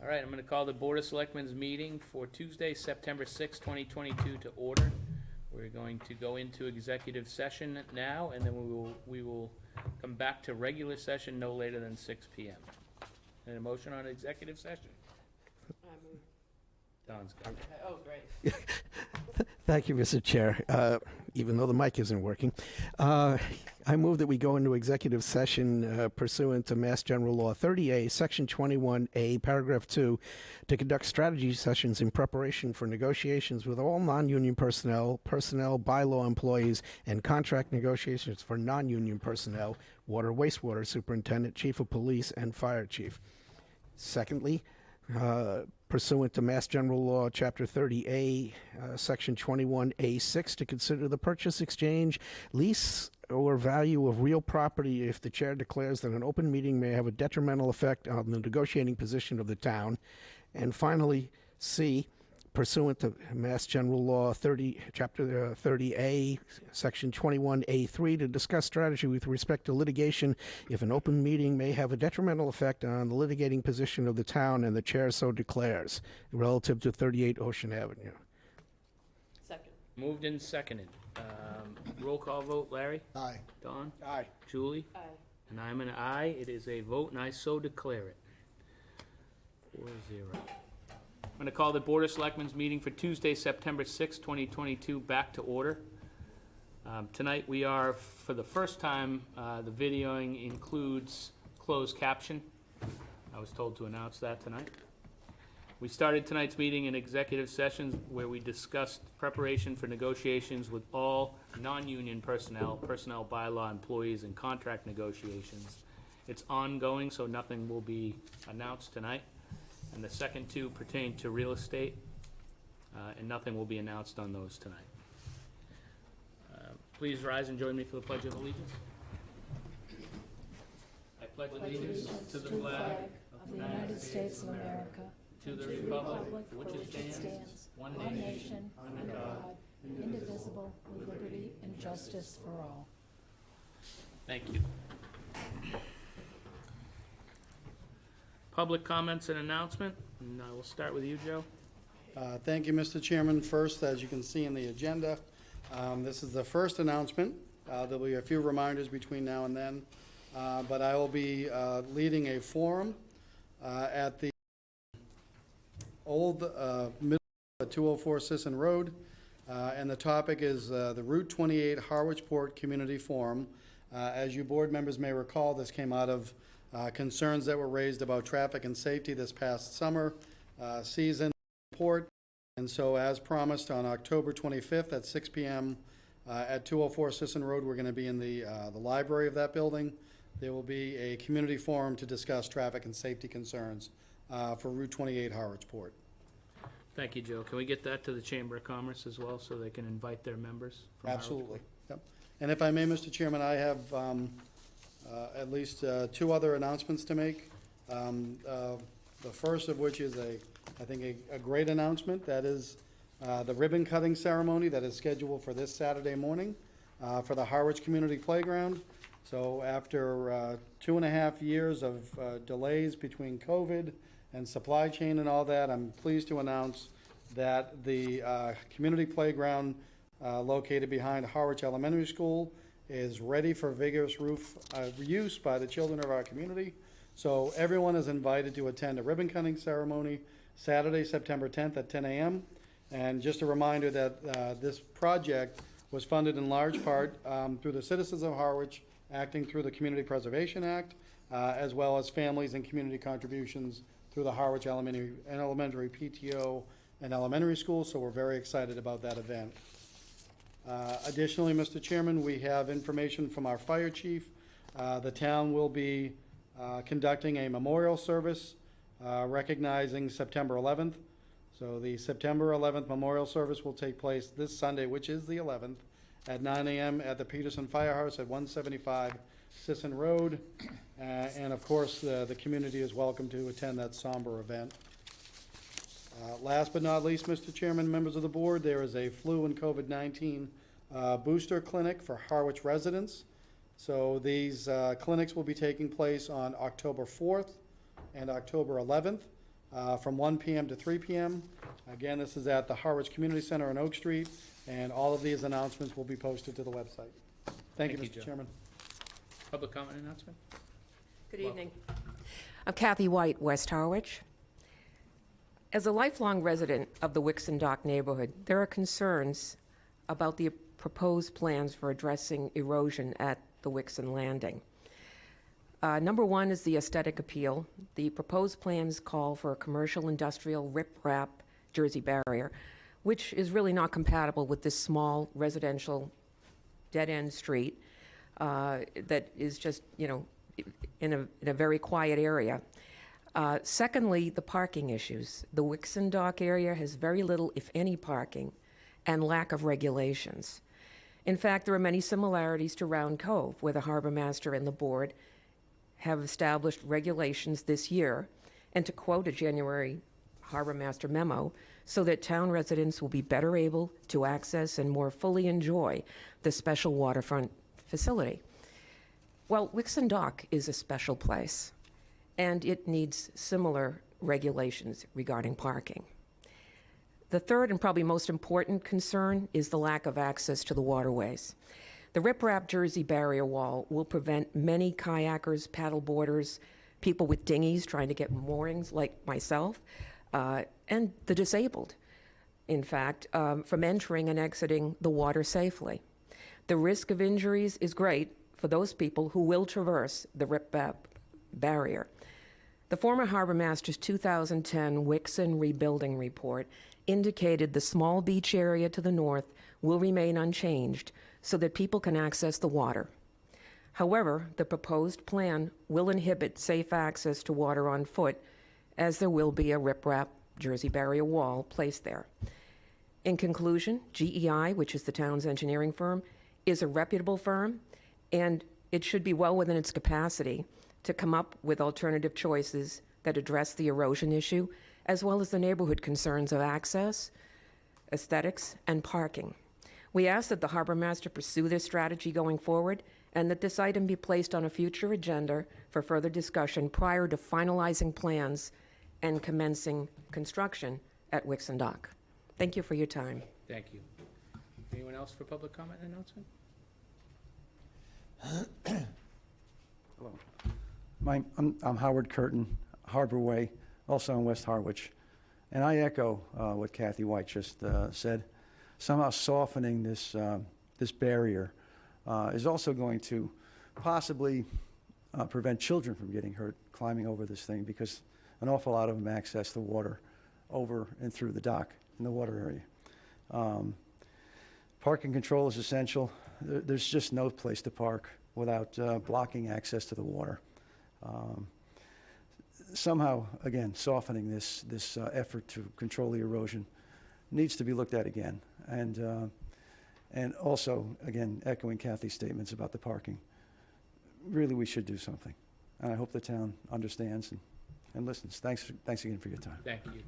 right, I'm going to call the Board of Selectmen's meeting for Tuesday, September 6, 2022 to order. We're going to go into executive session now, and then we will come back to regular session no later than 6 p.m. And a motion on executive session? I move. Don's got it. Oh, great. Thank you, Mr. Chair, even though the mic isn't working. I move that we go into executive session pursuant to Mass General Law 30A, Section 21A, Paragraph 2, to conduct strategy sessions in preparation for negotiations with all non-union personnel, bylaw employees, and contract negotiations for non-union personnel, water, wastewater superintendent, chief of police, and fire chief. Secondly, pursuant to Mass General Law, Chapter 30A, Section 21A6, to consider the purchase, exchange, lease, or value of real property if the chair declares that an open meeting may have a detrimental effect on the negotiating position of the town. And finally, C, pursuant to Mass General Law Chapter 30A, Section 21A3, to discuss strategy with respect to litigation if an open meeting may have a detrimental effect on the litigating position of the town and the chair so declares, relative to 38 Ocean Avenue. Second. Moved and seconded. Roll call vote, Larry? Aye. Don? Aye. Julie? Aye. And I'm an aye. It is a vote, and I so declare it. 4-0. I'm going to call the Board of Selectmen's meeting for Tuesday, September 6, 2022, back to order. Tonight we are, for the first time, the videoing includes closed caption. I was told to announce that tonight. We started tonight's meeting in executive sessions where we discussed preparation for negotiations with all non-union personnel, personnel bylaw employees, and contract negotiations. It's ongoing, so nothing will be announced tonight. And the second two pertain to real estate, and nothing will be announced on those tonight. Please rise and join me for the Pledge of Allegiance. I pledge allegiance to the flag of the United States of America, to the republic for which it stands, one nation, under God, indivisible, with liberty and justice for all. Thank you. Public comments and announcement, and I will start with you, Joe. Thank you, Mr. Chairman. First, as you can see in the agenda, this is the first announcement. There'll be a few reminders between now and then, but I will be leading a forum at the old middle at 204 Sisson Road, and the topic is the Route 28 Harwich Port Community Forum. As you board members may recall, this came out of concerns that were raised about traffic and safety this past summer season port. And so as promised, on October 25th at 6 p.m. At 204 Sisson Road, we're going to be in the library of that building. There will be a community forum to discuss traffic and safety concerns for Route 28 Harwich Port. Thank you, Joe. Can we get that to the Chamber of Commerce as well, so they can invite their members from Harwich? Absolutely. Yep. And if I may, Mr. Chairman, I have at least two other announcements to make. The first of which is I think a great announcement. That is the ribbon cutting ceremony that is scheduled for this Saturday morning for the Harwich Community Playground. So after 2.5 years of delays between COVID and supply chain and all that, I'm pleased to announce that the community playground located behind Harwich Elementary School is ready for vigorous use by the children of our community. So everyone is invited to attend a ribbon cutting ceremony Saturday, September 10th at 10 a.m. And just a reminder that this project was funded in large part through the citizens of Harwich, acting through the Community Preservation Act, as well as families and community contributions through the Harwich Elementary PTO and elementary school. So we're very excited about that event. Additionally, Mr. Chairman, we have information from our fire chief. The town will be conducting a memorial service recognizing September 11th. So the September 11th memorial service will take place this Sunday, which is the 11th, at 9 a.m. at the Peterson Firehouse at 175 Sisson Road. And of course, the community is welcome to attend that somber event. Last but not least, Mr. Chairman, members of the board, there is a flu and COVID-19 booster clinic for Harwich residents. So these clinics will be taking place on October 4th and October 11th. from 1 PM to 3 PM. Again, this is at the Harwich Community Center on Oak Street, and all of these announcements will be posted to the website. Thank you, Thank you, Mr. Joe. Chairman. Public comment announcement? Good Welcome. evening. I'm Kathy White, West Harwich. As a lifelong resident of the Wixon Dock neighborhood, there are concerns about the proposed plans for addressing erosion at the Wixon Landing. Number one is the aesthetic appeal. The proposed plans call for a commercial industrial riprap Jersey barrier, which is really not compatible with this small residential dead-end street that is just, in a very quiet area. Secondly, the parking issues. The Wixon Dock area has very little, if any, parking and lack of regulations. In fact, there are many similarities to Round Cove, where the harbor master and the board have established regulations this year, and to quote a January harbor master memo, so that town residents will be better able to access and more fully enjoy the special waterfront facility. Well, Wixon Dock is a special place, and it needs similar regulations regarding parking. The third and probably most important concern is the lack of access to the waterways. The riprap Jersey barrier wall will prevent many kayakers, paddleboarders, people with dinghies trying to get moorings like myself, and the disabled, in fact, from entering and exiting the water safely. The risk of injuries is great for those people who will traverse the riprap barrier. The former harbor master's 2010 Wixon rebuilding report indicated the small beach area to the north will remain unchanged so that people can access the water. However, the proposed plan will inhibit safe access to water on foot, as there will be a riprap Jersey barrier wall placed there. In conclusion, GEI, which is the town's engineering firm, is a reputable firm, and it should be well within its capacity to come up with alternative choices that address the erosion issue, as well as the neighborhood concerns of access, aesthetics, and parking. We ask that the harbor master pursue this strategy going forward, and that this item be placed on a future agenda for further discussion prior to finalizing plans and commencing construction at Wixon Dock. Thank you for your time. Thank you. Anyone else for public comment announcement? Hello. I'm Howard Curtin, Harbor Way, also in West Harwich. And I echo what Kathy White just said. Somehow softening this barrier is also going to possibly prevent children from getting hurt climbing over this thing, because an awful lot of them access the water over and through the dock in the water area. Parking control is essential. There's just no place to park without blocking access to the water. Somehow, again, softening this effort to control the erosion needs to be looked at again. And also, again, echoing Kathy's statements about the parking. Really, we should do something. And I hope the town understands and listens. Thanks again for your time. Thank you.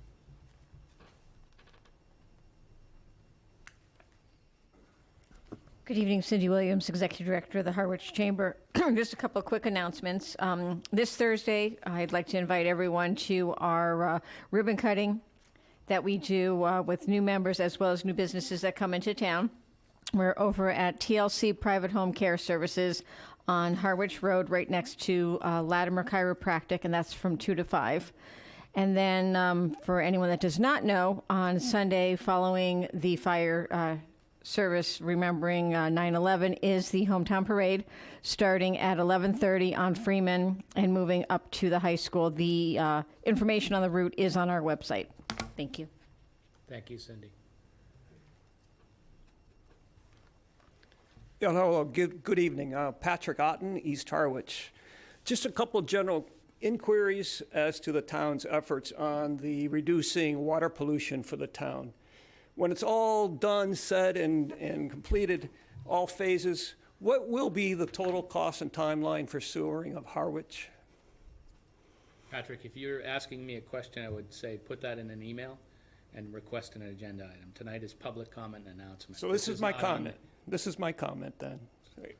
Good evening, Cindy Williams, Executive Director of the Harwich Chamber. Just a couple of quick announcements. This Thursday, I'd like to invite everyone to our ribbon cutting that we do with new members as well as new businesses that come into town. We're over at TLC Private Home Care Services on Harwich Road, right next to Latimer Chiropractic, and that's from 2 to 5. And then for anyone that does not know, on Sunday following the fire service remembering 9/11 is the hometown parade, starting at 11:30 on Freeman and moving up to the high school. The information on the route is on our website. Thank you. Thank you, Cindy. Hello, good evening. Patrick Otten, East Harwich. Just a couple general inquiries as to the town's efforts on the reducing water pollution for the town. When it's all done, said, and completed, all phases, what will be the total cost and timeline for sewering of Harwich? Patrick, if you're asking me a question, I would say put that in an email and request an agenda item. Tonight is public comment and announcement. So this is my not on- comment. This is my comment then.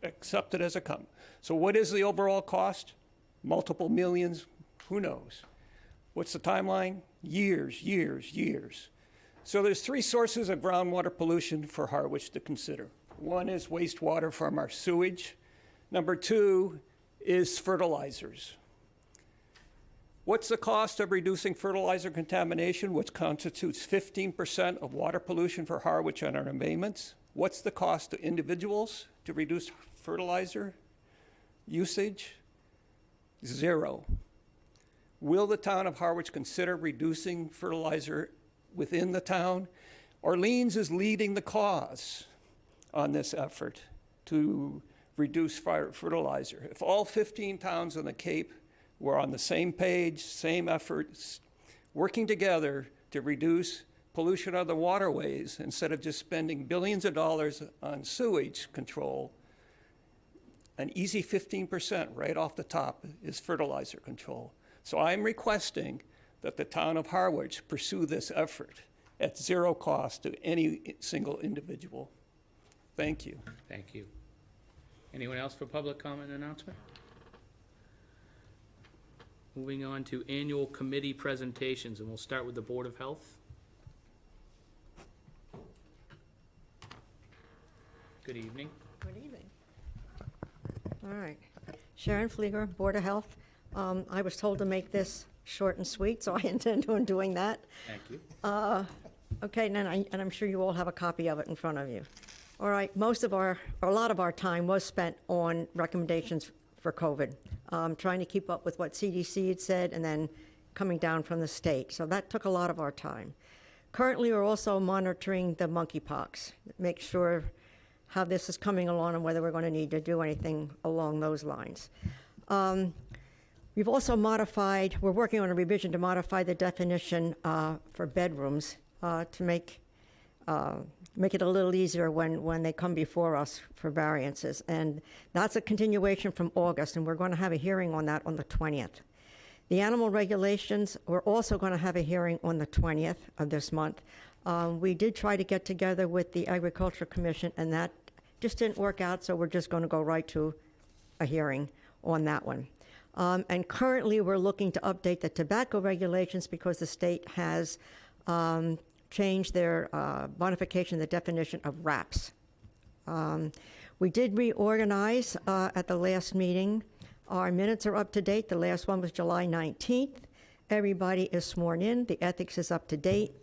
Accept it as a comment. So what is the overall cost? Multiple millions? Who knows? What's the timeline? Years, years, years. So there's 3 sources of groundwater pollution for Harwich to consider. One is wastewater from our sewage. Number 2 is fertilizers. What's the cost of reducing fertilizer contamination, which constitutes 15% of water pollution for Harwich and our embayments? What's the cost to individuals to reduce fertilizer usage? 0. Will the town of Harwich consider reducing fertilizer within the town? Orleans is leading the cause on this effort to reduce fertilizer. If all 15 towns on the Cape were on the same page, same efforts, working together to reduce pollution of the waterways instead of just spending billions of dollars on sewage control, an easy 15% right off the top is fertilizer control. So I'm requesting that the town of Harwich pursue this effort at 0 cost to any single individual. Thank you. Thank you. Anyone else for public comment announcement? Moving on to annual committee presentations, and we'll start with the Board of Health. Good evening. Good evening. All right. Sharon Flieger, Board of Health. I was told to make this short and sweet, so I intend on doing that. Thank you. Okay, and I'm sure you all have a copy of it in front of you. All right, a lot of our time was spent on recommendations for COVID, trying to keep up with what CDC had said and then coming down from the state. So that took a lot of our time. Currently, we're also monitoring the monkeypox, make sure how this is coming along and whether we're going to need to do anything along those lines. We've also we're working on a revision to modify the definition for bedrooms to make it a little easier when they come before us for variances. And that's a continuation from August, and we're going to have a hearing on that on the 20th. The animal regulations, we're also going to have a hearing on the 20th of this month. We did try to get together with the Agriculture Commission, and that just didn't work out, so we're just going to go right to a hearing on that one. And currently, we're looking to update the tobacco regulations because the state has changed their modification of the definition of wraps. We did reorganize at the last meeting. Our minutes are up to date. The last one was July 19th. Everybody is sworn in. The ethics is up to date.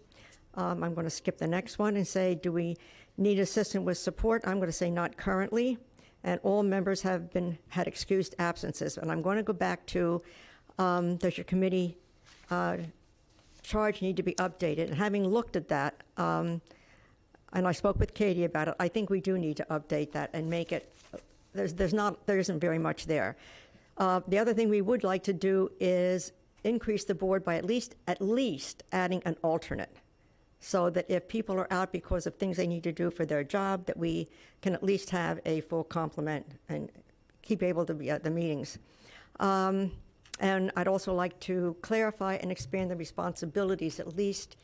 I'm going to skip the next one and say, do we need assistance with support? I'm going to say not currently. And all members had excused absences. And I'm going to go back to, does your committee charge need to be updated? And having looked at that, and I spoke with Katie about it, I think we do need to update that and make it, there isn't very much there. The other thing we would like to do is increase the board by at least adding an alternate, so that if people are out because of things they need to do for their job, that we can at least have a full complement and keep able to be at the meetings. And I'd also like to clarify and expand the responsibilities, at least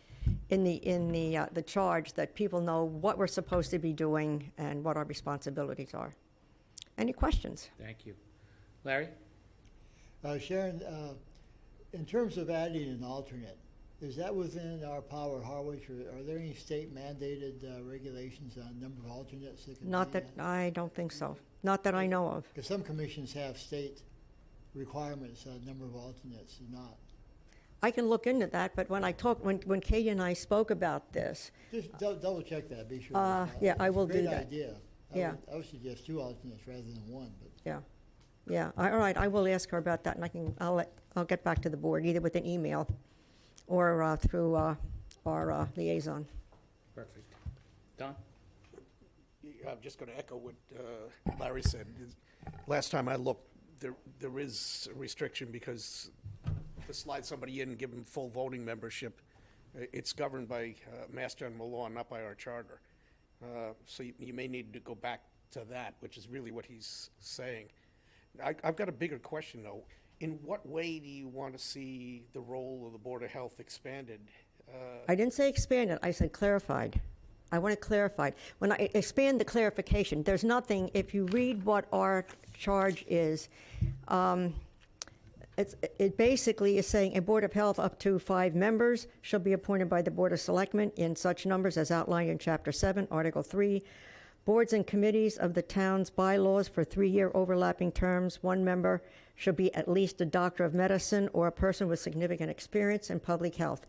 in the charge, that people know what we're supposed to be doing and what our responsibilities are. Any questions? Thank you. Larry? Sharon, in terms of adding an alternate, is that within our power, Harwich, or are there any state mandated regulations on number of alternates that can Not be that, I don't think so. Not that I know of. Because some commissions have state requirements on number of alternates and not. I can look into that, but when Katie and I spoke about this, Just double check that, be sure. yeah, I will do Great that. idea. Yeah. I would suggest 2 alternates rather than 1, but. Yeah, all right, I will ask her about that, and I'll get back to the board, either with an email or through our liaison. Perfect. Don? I'm just going to echo what Larry said. Last time I looked, there is a restriction because to slide somebody in and give them full voting membership, it's governed by Mass General Law, not by our charter. So you may need to go back to that, which is really what he's saying. I've got a bigger question, though. In what way do you want to see the role of the Board of Health expanded? I didn't say expanded, I said clarified. I want it clarified. When I expand the clarification, there's nothing, if you read what our charge is, it basically is saying a Board of Health up to 5 members shall be appointed by the Board of Selectmen in such numbers as outlined in Chapter 7, Article 3. Boards and committees of the town's bylaws for 3-year overlapping terms. 1 member shall be at least a doctor of medicine or a person with significant experience in public health.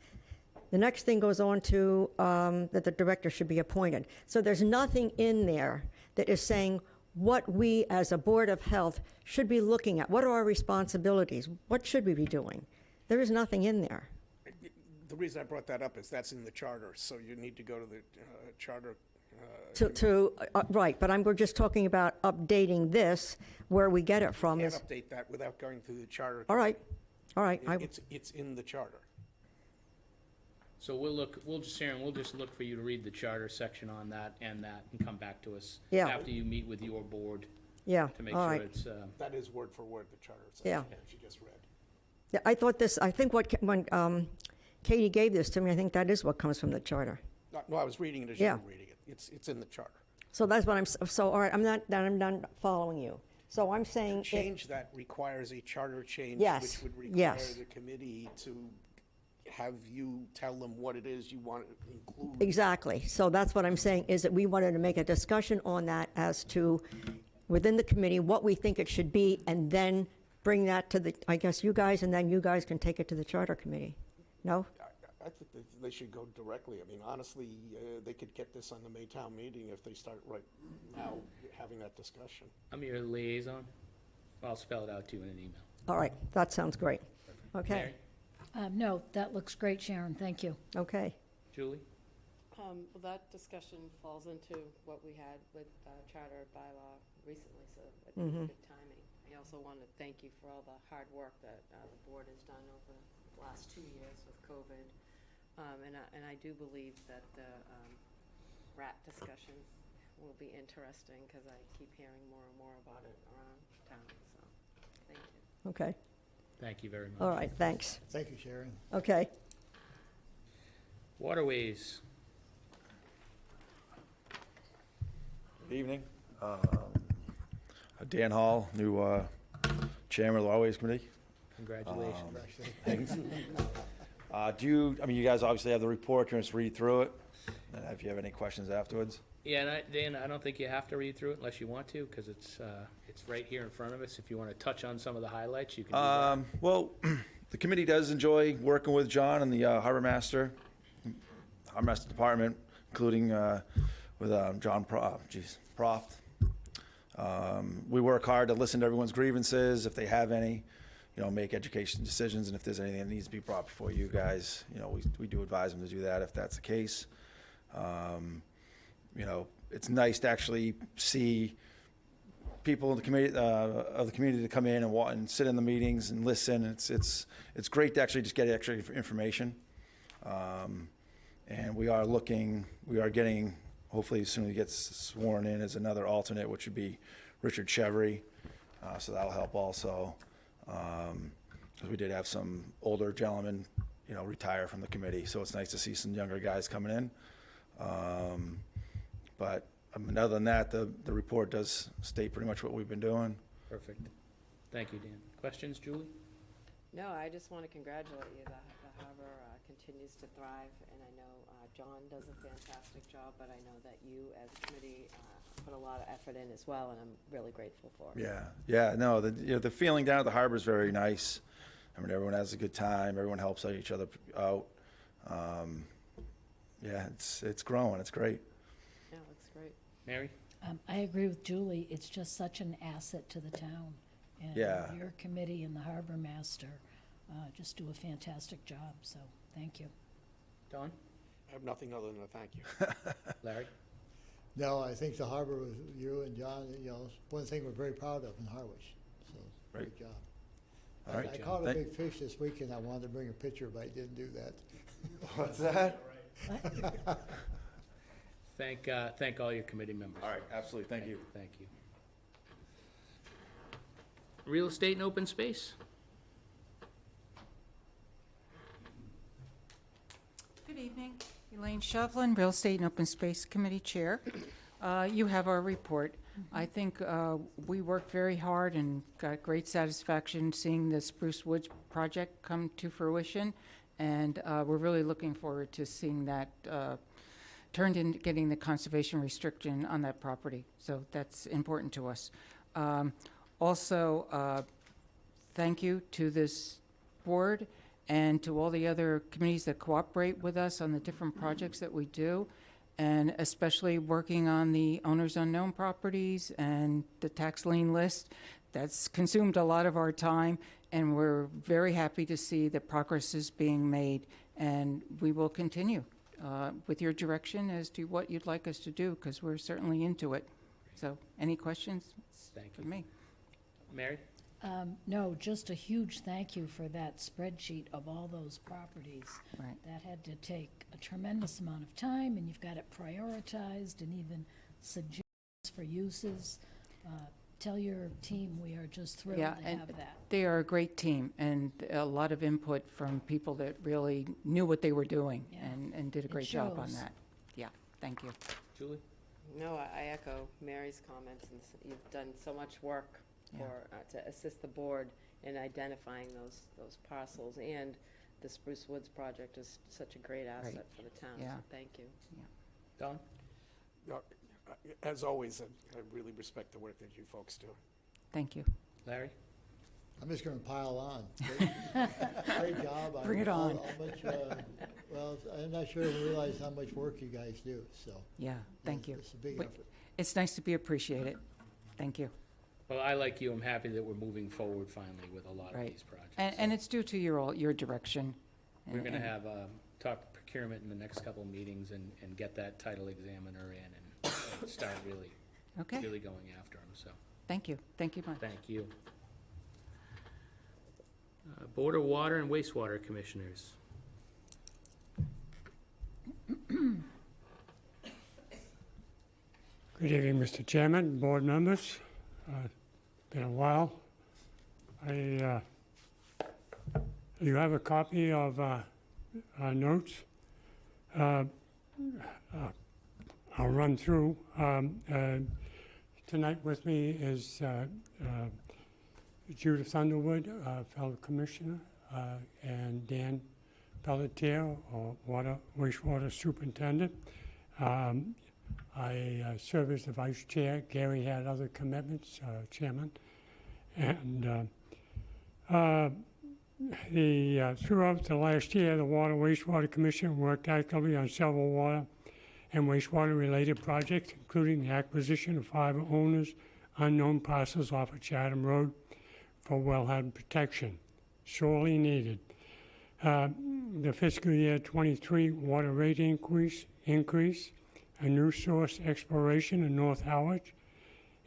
The next thing goes on to that the director should be appointed. So there's nothing in there that is saying what we as a Board of Health should be looking at. What are our responsibilities? What should we be doing? There is nothing in there. The reason I brought that up is that's in the charter, so you need to go to the charter. Right, but we're just talking about updating this, where we get it from Can't is, update that without going through the charter. all right, It's in the charter. So we'll just look for you to read the charter section on that and come back to us. Yeah. After you meet with your board yeah, to make all sure right. it's, That is word for word the charter section Yeah. that you just read. Yeah, I think when Katie gave this to me, I think that is what comes from the charter. No, I was reading it as Yeah. you were reading it. It's in the charter. So that's what so all right, I'm not following you. So I'm saying. Change that requires a charter change, Yes, which would require yes. the committee to have you tell them what it is you want to include. Exactly. So that's what I'm saying, is that we wanted to make a discussion on that as to, within the committee, what we think it should be, and then bring that to I guess you guys, and then you guys can take it to the charter committee. No? I think they should go directly. I mean, honestly, they could get this on the Maytown meeting if they start right now having that discussion. I'm your liaison. I'll spell it out to you in an email. All right, that sounds great. Okay, Mary? No, that looks great, Sharon, thank you. okay. Julie? Well, that discussion falls into what we had with charter bylaw recently, so I think it's good timing. I also want to thank you for all the hard work that the board has done over the last 2 years with COVID. And I do believe that the rat discussion will be interesting, because I keep hearing more and more about it around town, so thank you. Okay, Thank you very much. all right, thanks. Thank you, Sharon. Okay. Waterways. Good evening. Dan Hall, new chairman of the Waterways Committee. Congratulations. Thanks. You guys obviously have the report, you can just read through it, and if you have any questions afterwards. Yeah, and Dan, I don't think you have to read through it unless you want to, because it's right here in front of us. If you want to touch on some of the highlights, you can do that. Well, the committee does enjoy working with John and the Harbor Master Department, including with John Proft. We work hard to listen to everyone's grievances, if they have any, make education decisions, and if there's anything that needs to be brought before you guys, we do advise them to do that if that's the case. It's nice to actually see people in the committee, of the community to come in and sit in the meetings and listen. It's great to actually just get extra information. And we are getting, hopefully as soon as he gets sworn in as another alternate, which would be Richard Chevry. So that'll help also. 'Cause we did have some older gentlemen, retire from the committee. So it's nice to see some younger guys coming in. But other than that, the report does state pretty much what we've been doing. Perfect. Thank you, Dan. Questions, Julie? No, I just want to congratulate you. The harbor continues to thrive, and I know John does a fantastic job, but I know that you, as a committee, put a lot of effort in as well, and I'm really grateful for it. Yeah. No, the feeling down at the harbor is very nice. I mean, everyone has a good time. Everyone helps each other out. It's growing. It's great. Yeah, it looks great. Mary? I agree with Julie. It's just such an asset to the town. And Yeah. your committee and the harbor master just do a fantastic job, so thank you. Don? I have nothing other than a thank you. Larry? No, I think the harbor with you and John, is one thing we're very proud of in Harwich, so great Right. job. All right, I John. caught a Thank- big fish this weekend. I wanted to bring a picture, but I didn't do that. What's that? Thank all your committee members. All right, absolutely. Thank you. Thank you. Real estate and open space. Good evening. Elaine Shovlin, Real Estate and Open Space Committee Chair. You have our report. I think we worked very hard and got great satisfaction seeing the Spruce Woods project come to fruition, and we're really looking forward to seeing that turned into getting the conservation restriction on that property. So that's important to us. Also, thank you to this board and to all the other committees that cooperate with us on the different projects that we do, and especially working on the owners unknown properties and the tax lien list. That's consumed a lot of our time, and we're very happy to see that progress is being made, and we will continue with your direction as to what you'd like us to do, because we're certainly into it. So, any questions? Thank For you. me. Mary? No, just a huge thank you for that spreadsheet of all those properties. Right. That had to take a tremendous amount of time, and you've got it prioritized and even suggestions for uses. Tell your team we are just thrilled Yeah, to and have that. they are a great team, and a lot of input from people that really knew what they were doing, Yeah. and did a It great job on shows. that. Yeah, thank you. Julie? No, I echo Mary's comments, and you've done so much work Yeah. to assist the board in identifying those parcels, and the Spruce Woods project is such a great asset Right. for the town, Yeah. so thank you. Don? As always, I really respect the work that you folks do. Thank you. Larry? I'm just gonna pile on. Great job. Bring it on. How much, well, I'm not sure I realize how much work you guys do, so. Yeah, thank you. It's a big Wait. effort. It's nice to be appreciated. Thank you. Well, I, like you, I'm happy that we're moving forward finally with a lot of Right. these projects. And So it's due to your direction. we're gonna and- have, talk procurement in the next couple of meetings and get that title examiner in and start really Okay, going after them, so, thank you. Thank you much. thank you. Board of Water and Wastewater Commissioners. Good evening, Mr. Chairman, board members. Been a while. You have a copy of our notes. I'll run through. Tonight with me is Judith Underwood, fellow commissioner, and Dan Pelletier, wastewater superintendent. I serve as the vice chair. Gary had other commitments, chairman. And throughout the last year, the Water Wastewater Commission worked actively on several water and wastewater-related projects, including the acquisition of 5 owners unknown parcels off of Chatham Road for wellhead protection, sorely needed. The fiscal year 23 water rate increase, a new source exploration in North Harwich,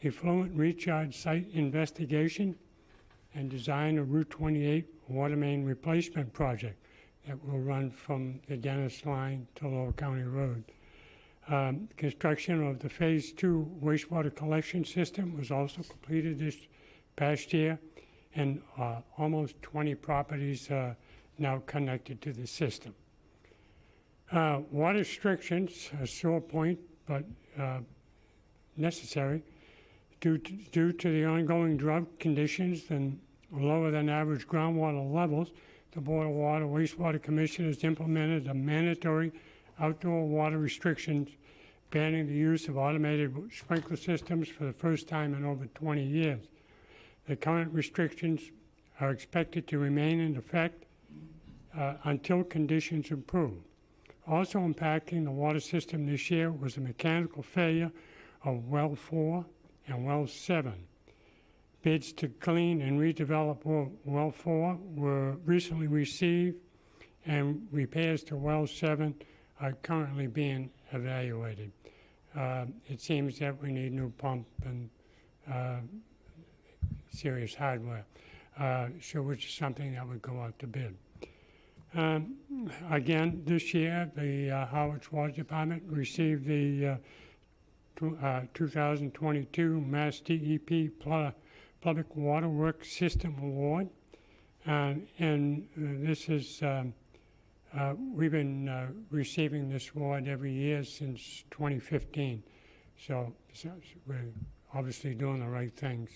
effluent recharge site investigation, and design of Route 28 water main replacement project that will run from the Dennis line to Lower County Road. Construction of the Phase 2 wastewater collection system was also completed this past year, and almost 20 properties are now connected to the system. Water restrictions, a sore point, but necessary, due to the ongoing drought conditions and lower than average groundwater levels. The Board of Water Wastewater Commission has implemented a mandatory outdoor water restrictions banning the use of automated sprinkler systems for the first time in over 20 years. The current restrictions are expected to remain in effect until conditions improve. Also impacting the water system this year was a mechanical failure of well 4 and well 7. Bids to clean and redevelop well 4 were recently received, and repairs to well 7 are currently being evaluated. It seems that we need new pump and serious hardware, so which is something that would go out to bid. Again, this year, the Harwich Water Department received the 2022 Mass DEP Public Water Works System Award. And this is, we've been receiving this award every year since 2015. So we're obviously doing the right things.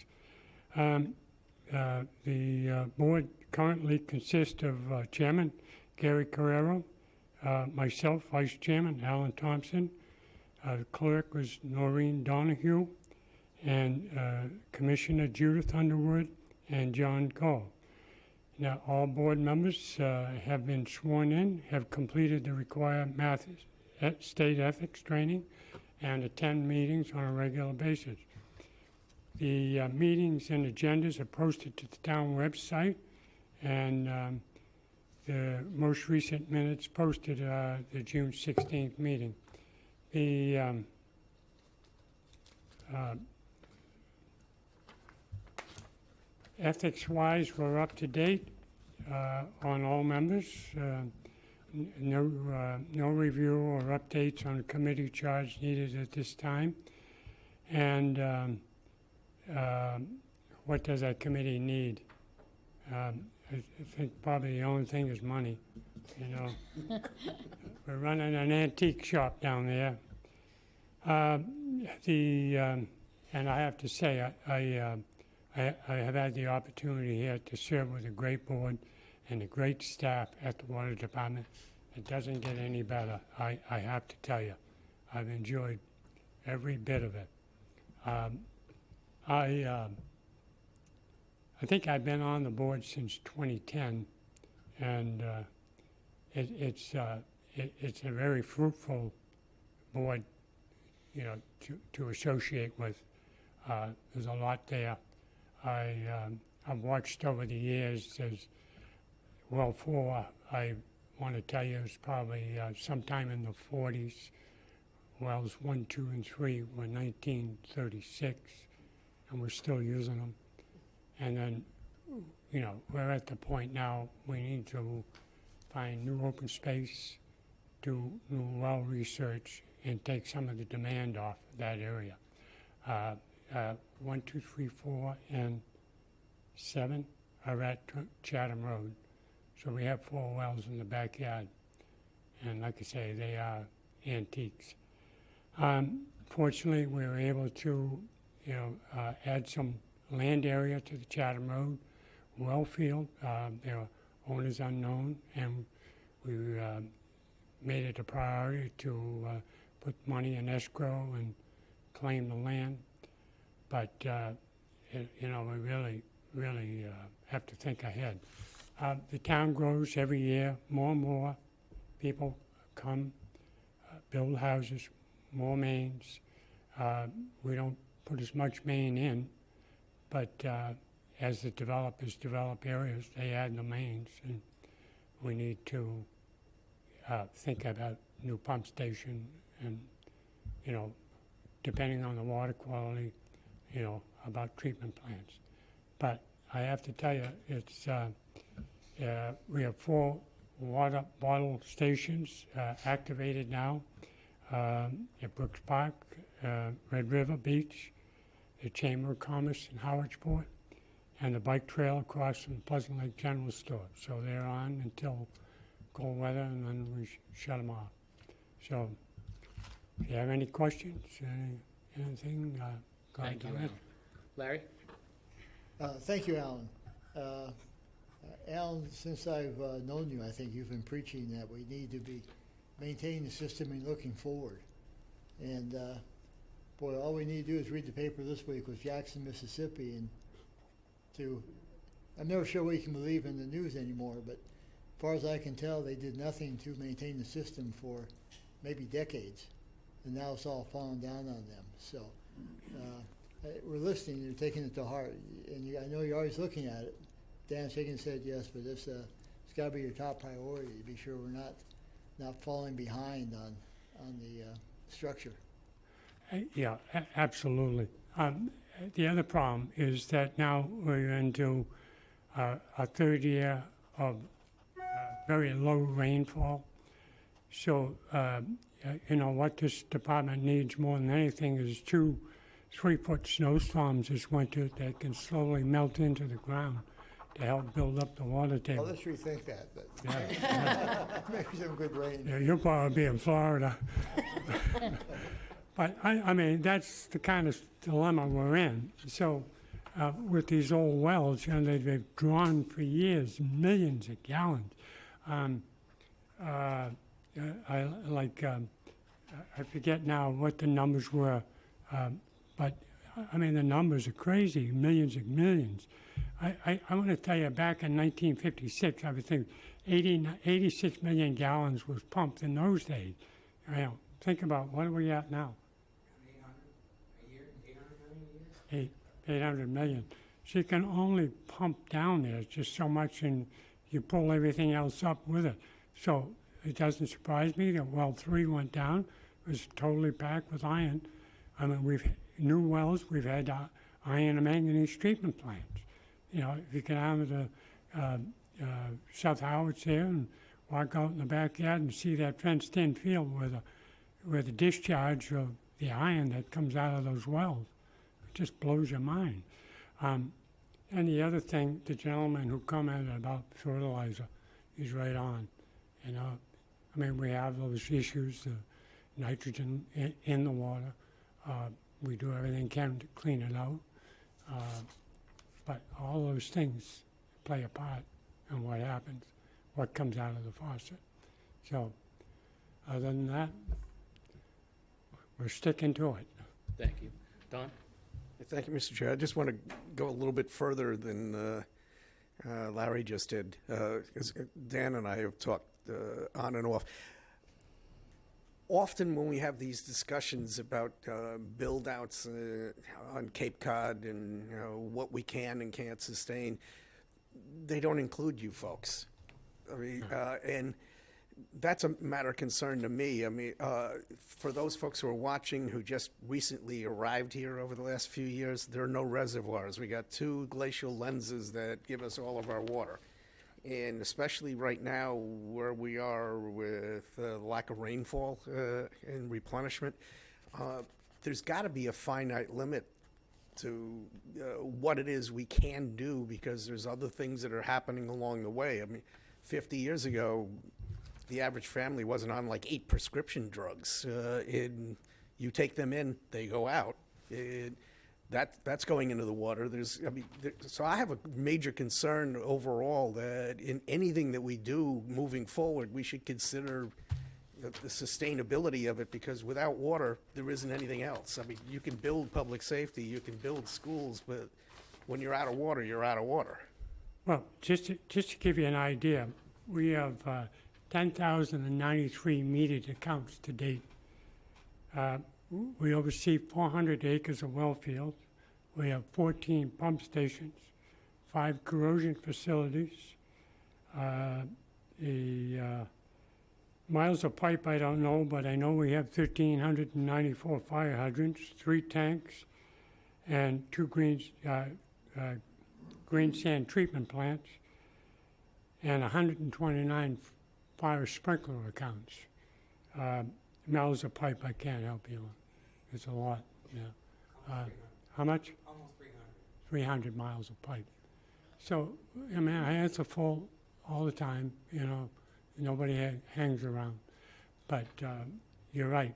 The board currently consists of Chairman Gary Carrero, myself, Vice Chairman Alan Thompson, the clerk was Noreen Donahue, and Commissioner Judith Underwood and John Cole. Now, all board members have been sworn in, have completed the required state ethics training, and attend meetings on a regular basis. The meetings and agendas are posted to the town website, and the most recent minutes posted the June 16th meeting. The ethics-wise, we're up to date on all members. No review or updates on committee charge needed at this time. And what does that committee need? I think probably the only thing is money, you know. We're running an antique shop down there. And I have to say, I have had the opportunity here to serve with a great board and a great staff at the Water Department. It doesn't get any better, I have to tell you. I've enjoyed every bit of it. I think I've been on the board since 2010, and it's a very fruitful board, you know, to associate with. There's a lot there. I've watched over the years as well. I want to tell you, it was probably sometime in the 40s. Wells 1, 2, and 3 were 1936, and we're still using them. And then, you know, we're at the point now we need to find new open space, do new well research, and take some of the demand off that area. 1, 2, 3, 4, and 7 are at Chatham Road. So we have 4 wells in the backyard. And like I say, they are antiques. Fortunately, we were able to, you know, add some land area to the Chatham Road well field. There are owners unknown, and we made it a priority to put money in escrow and claim the land. But, you know, we really have to think ahead. The town grows every year. More and more people come, build houses, more mains. We don't put as much main in, but as the developers develop areas, they add the mains, and we need to think about new pump station and, you know, depending on the water quality, you know, about treatment plants. But I have to tell you, it's we have 4 water bottle stations activated now at Brooks Park, Red River Beach, the Chamber of Commerce in Harwichport, and the bike trail across from Pleasant Lake General Store. So they're on until cold weather, and then we shut them off. So if you have any questions, anything, go ahead. Thank you, Alan. Larry? Thank you, Alan. Alan, since I've known you, I think you've been preaching that we need to be maintaining the system and looking forward. And boy, all we need to do is read the paper this week with Jackson, Mississippi, and I'm never sure we can believe in the news anymore, but as far as I can tell, they did nothing to maintain the system for maybe decades, and now it's all falling down on them. So we're listening, you're taking it to heart, and I know you're always looking at it. Dan Shagan said yes, but it's got to be your top priority to be sure we're not falling behind on the structure. Yeah, absolutely. The other problem is that now we're into a third year of very low rainfall. So, you know, what this department needs more than anything is 2 3-foot snowstorms this winter that can slowly melt into the ground to help build up the water table. Well, let's rethink that, but Yeah. maybe some good rain. Yeah, you'll probably be in Florida. But I mean, that's the kind of dilemma we're in. So with these old wells, you know, they've drawn for years millions of gallons. I forget now what the numbers were, but I mean, the numbers are crazy, millions and millions. I want to tell you, back in 1956, I would think 86 million gallons was pumped in those days. You know, think about what are we at now? 800 million. So you can only pump down there just so much, and you pull everything else up with it. So it doesn't surprise me that well 3 went down. It was totally packed with iron. I mean, new wells, we've had iron and manganese treatment plants. You know, if you get out of the South Harwich there and walk out in the backyard and see that fenced-in field where the discharge of the iron that comes out of those wells, it just blows your mind. And the other thing, the gentleman who commented about fertilizer is right on. You know, I mean, we have those issues, nitrogen in the water. We do everything we can to clean it out. But all those things play a part in what happens, what comes out of the faucet. So, other than that, we're sticking to it. Thank you. Don? Thank you, Mr. Chair. I just want to go a little bit further than Larry just did, because Dan and I have talked on and off. Often when we have these discussions about build-outs on Cape Cod and what we can and can't sustain, they don't include you folks. I mean, and that's a matter of concern to me. I mean, for those folks who are watching who just recently arrived here over the last few years, there are no reservoirs. We got 2 glacial lenses that give us all of our water. And especially right now where we are with lack of rainfall and replenishment, there's got to be a finite limit to what it is we can do, because there's other things that are happening along the way. I mean, 50 years ago, the average family wasn't on like 8 prescription drugs. You take them in, they go out. That's going into the water. So I have a major concern overall that in anything that we do moving forward, we should consider the sustainability of it, because without water, there isn't anything else. I mean, you can build public safety, you can build schools, but when you're out of water, you're out of water. Well, just to give you an idea, we have 10,093 metered accounts to date. We oversee 400 acres of well fields. We have 14 pump stations, 5 corrosion facilities. Miles of pipe, I don't know, but I know we have 1,394 fire hydrants, 3 tanks, and 2 green sand treatment plants, and 129 fire sprinkler accounts. Miles of pipe, I can't help you on. It's a lot, yeah. How much? Almost 300. 300 miles of pipe. So, I mean, our hands are full all the time, you know. Nobody hangs around. But you're right.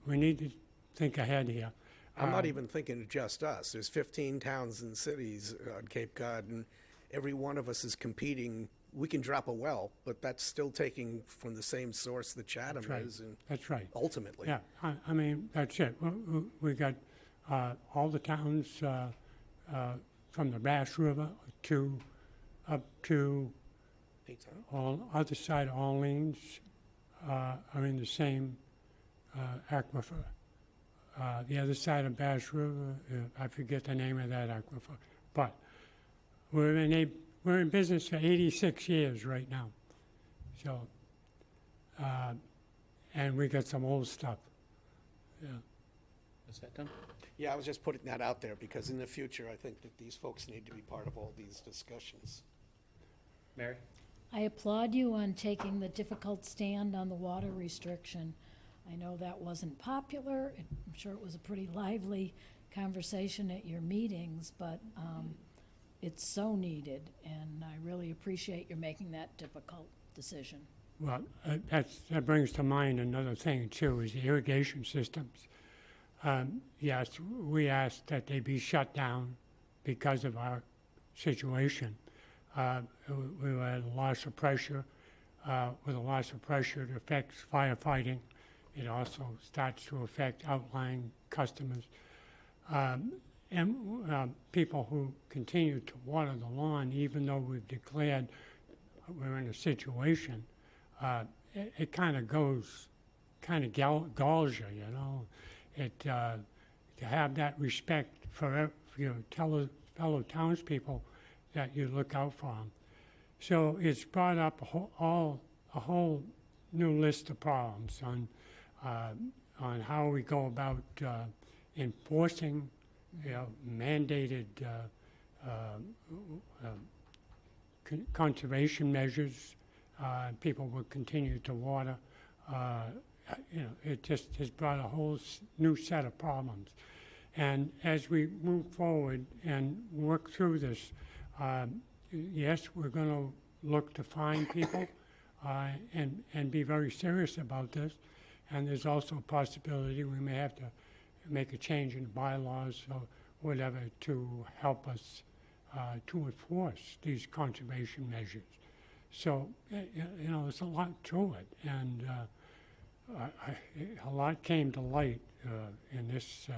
We need to think ahead here. I'm not even thinking of just us. There's 15 towns and cities on Cape Cod, and every one of us is competing. We can drop a well, but that's still taking from the same source that Chatham is. And that's right. Ultimately. Yeah, I mean, that's it. We got all the towns from the Bass River up to all other side of Orleans are in the same aquifer. The other side of Bass River, I forget the name of that aquifer, but we're in business for 86 years right now. So, and we got some old stuff. Yeah. Is that done? Yeah, I was just putting that out there because in the future, I think that these folks need to be part of all these discussions. Mary? I applaud you on taking the difficult stand on the water restriction. I know that wasn't popular. I'm sure it was a pretty lively conversation at your meetings, but it's so needed, and I really appreciate your making that difficult decision. Well, that brings to mind another thing too, is the irrigation systems. Yes, we asked that they be shut down because of our situation. We had a loss of pressure. With a loss of pressure, it affects firefighting. It also starts to affect outlying customers. And people who continue to water the lawn, even though we've declared we're in a situation, it kind of galls you, you know. To have that respect for your fellow townspeople, that you look out for them. So it's brought up a whole new list of problems on how we go about enforcing, mandated conservation measures. People will continue to water. It just has brought a whole new set of problems. And as we move forward and work through this, yes, we're going to look to find people and be very serious about this. And there's also a possibility we may have to make a change in the bylaws or whatever to help us to enforce these conservation measures. So, there's a lot to it. And a lot came to light in this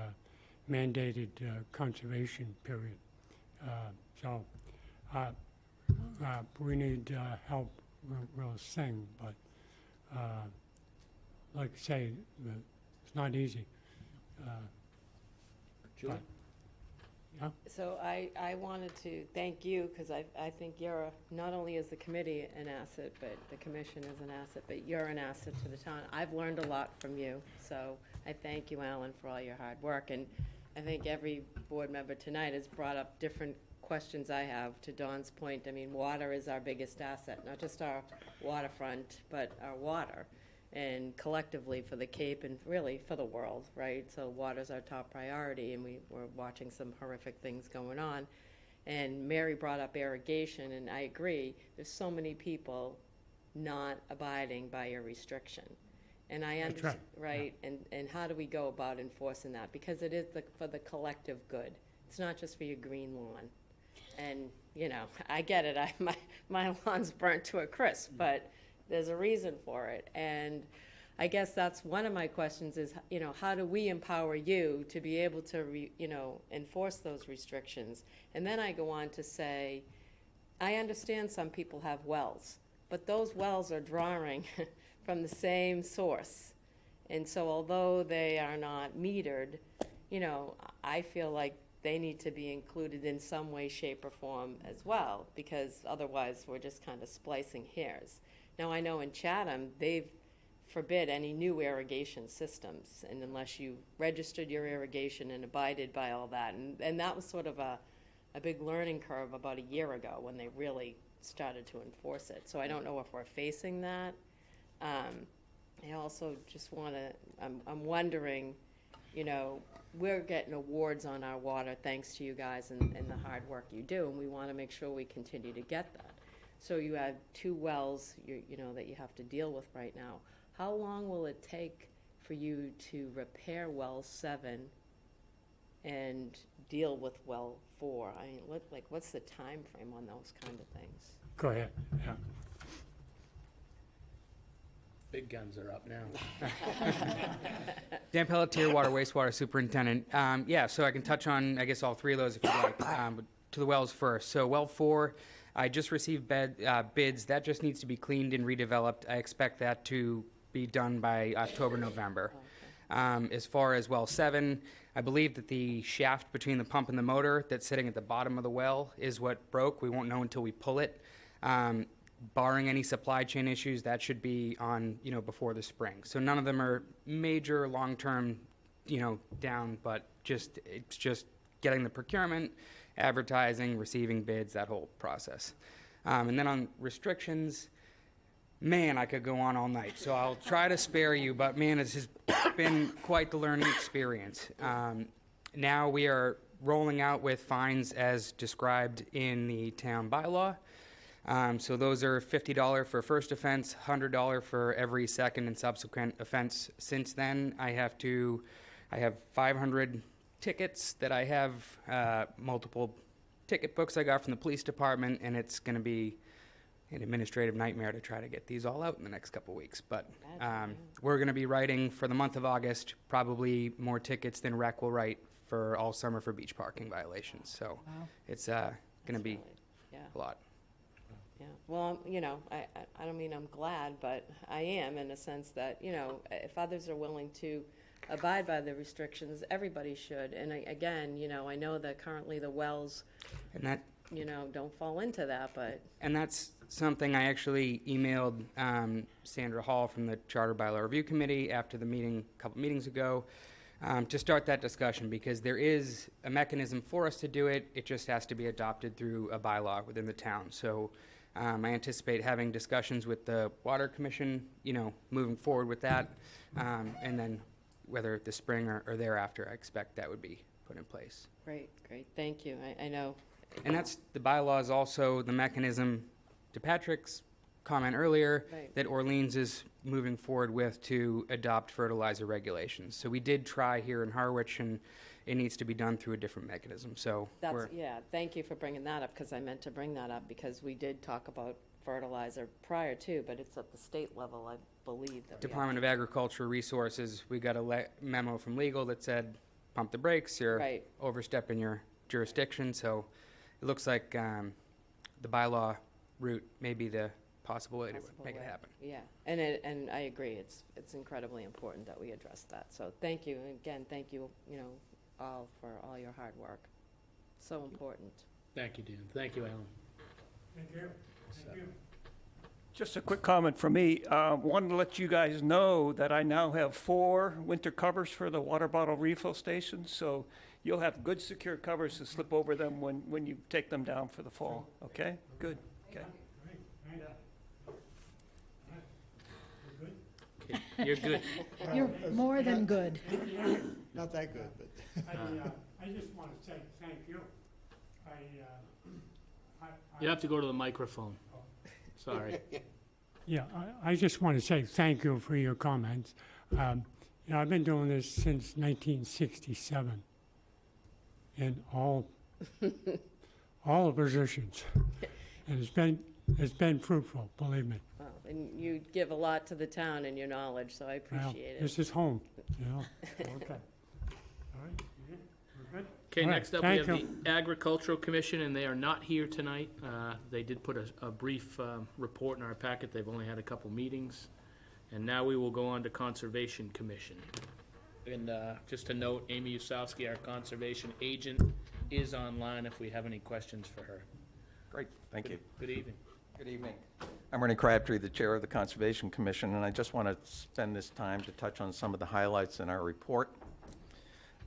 mandated conservation period. So we need help real soon, but like I say, it's not easy. Julie? So I wanted to thank you, because I think you're, not only is the committee an asset, but the commission is an asset, but you're an asset to the town. I've learned a lot from you, so I thank you, Alan, for all your hard work. And I think every board member tonight has brought up different questions I have. To Dawn's point, I mean, water is our biggest asset, not just our waterfront, but our water. And collectively for the Cape and really for the world, right? So water's our top priority, and we're watching some horrific things going on. And Mary brought up irrigation, and I agree, there's so many people not abiding by your restriction. And I understand, right? And how do we go about enforcing that? Because it is for the collective good. It's not just for your green lawn. And, I get it, my lawn's burnt to a crisp, but there's a reason for it. And I guess that's one of my questions is, how do we empower you to be able to, enforce those restrictions? And then I go on to say, I understand some people have wells, but those wells are drawing from the same source. And so although they are not metered, I feel like they need to be included in some way, shape, or form as well, because otherwise we're just kind of splicing hairs. Now, I know in Chatham, they've forbid any new irrigation systems, and unless you registered your irrigation and abided by all that. And that was sort of a big learning curve about a year ago when they really started to enforce it. So I don't know if we're facing that. I also just want to, I'm wondering, we're getting awards on our water thanks to you guys and the hard work you do, and we want to make sure we continue to get that. So you have 2 wells, that you have to deal with right now. How long will it take for you to repair well 7 and deal with well 4? I mean, what's the time frame on those kind of things? Go ahead, yeah. Big guns are up now. Dan Pelletier, Water Wastewater Superintendent. So I can touch on, I guess, all 3 of those if you'd like. But to the wells first. So well 4, I just received bids. That just needs to be cleaned and redeveloped. I expect that to be done by October, November. As far as well 7, I believe that the shaft between the pump and the motor that's sitting at the bottom of the well is what broke. We won't know until we pull it. Barring any supply chain issues, that should be on, before the spring. So none of them are major long-term, down, but it's just getting the procurement, advertising, receiving bids, that whole process. And then on restrictions, man, I could go on all night. So I'll try to spare you, but man, it's just been quite the learning experience. Now we are rolling out with fines as described in the town bylaw. So those are $50 for first offense, $100 for every second and subsequent offense. Since then, I have to I have 500 tickets that I have, multiple ticket books I got from the police department, and it's going to be an administrative nightmare to try to get these all out in the next couple weeks. But we're going to be writing for the month of August probably more tickets than rec will write for all summer for beach parking violations. So it's going to be a lot. Yeah, well, I don't mean I'm glad, but I am in a sense that, if others are willing to abide by the restrictions, everybody should. And again, I know that currently the wells, And that don't fall into that, but. And that's something I actually emailed Sandra Hall from the Charter Bylaw Review Committee after the meeting, a couple meetings ago, to start that discussion, because there is a mechanism for us to do it. It just has to be adopted through a bylaw within the town. So I anticipate having discussions with the Water Commission, moving forward with that. And then whether this spring or thereafter, I expect that would be put in place. Great, thank you. I know. And that's, the bylaw is also the mechanism, to Patrick's comment earlier, Right. that Orleans is moving forward with to adopt fertilizer regulations. So we did try here in Harwich, and it needs to be done through a different mechanism. So Thank you for bringing that up, because I meant to bring that up, because we did talk about fertilizer prior to, but it's at the state level, I believe. That Department of Agricultural Resources, we got a memo from legal that said, pump the brakes, you're Right. overstepping your jurisdiction. So it looks like the bylaw route may be the possible way to make it happen. Yeah, and I agree, it's incredibly important that we address that. So thank you, and again, thank you, all for all your hard work. So important. Thank you, Dan. Thank you, Alan. Thank you. Thank you. Just a quick comment from me. Wanted to let you guys know that I now have 4 winter covers for the water bottle refill stations, so you'll have good secure covers to slip over them when you take them down for the fall. Okay? Good. Okay. Okay, you're good. You're more than good. Not that good, but. I just want to say thank you. You have to go to the microphone. Sorry. Yeah, I just want to say thank you for your comments. I've been doing this since 1967 in all positions, and it's been fruitful, believe me. Well, and you give a lot to the town in your knowledge, so I Well, appreciate it. this is home, Okay. All right, we're good? Okay, All right, next up, we thank have you. the Agricultural Commission, and they are not here tonight. They did put a brief report in our packet. They've only had a couple meetings. And now we will go on to Conservation Commission. And just to note, Amy Usowski, our conservation agent, is online if we have any questions for her. Great, thank you. Good evening. Good evening. I'm Ernie Crabtree, the Chair of the Conservation Commission, and I just want to spend this time to touch on some of the highlights in our report.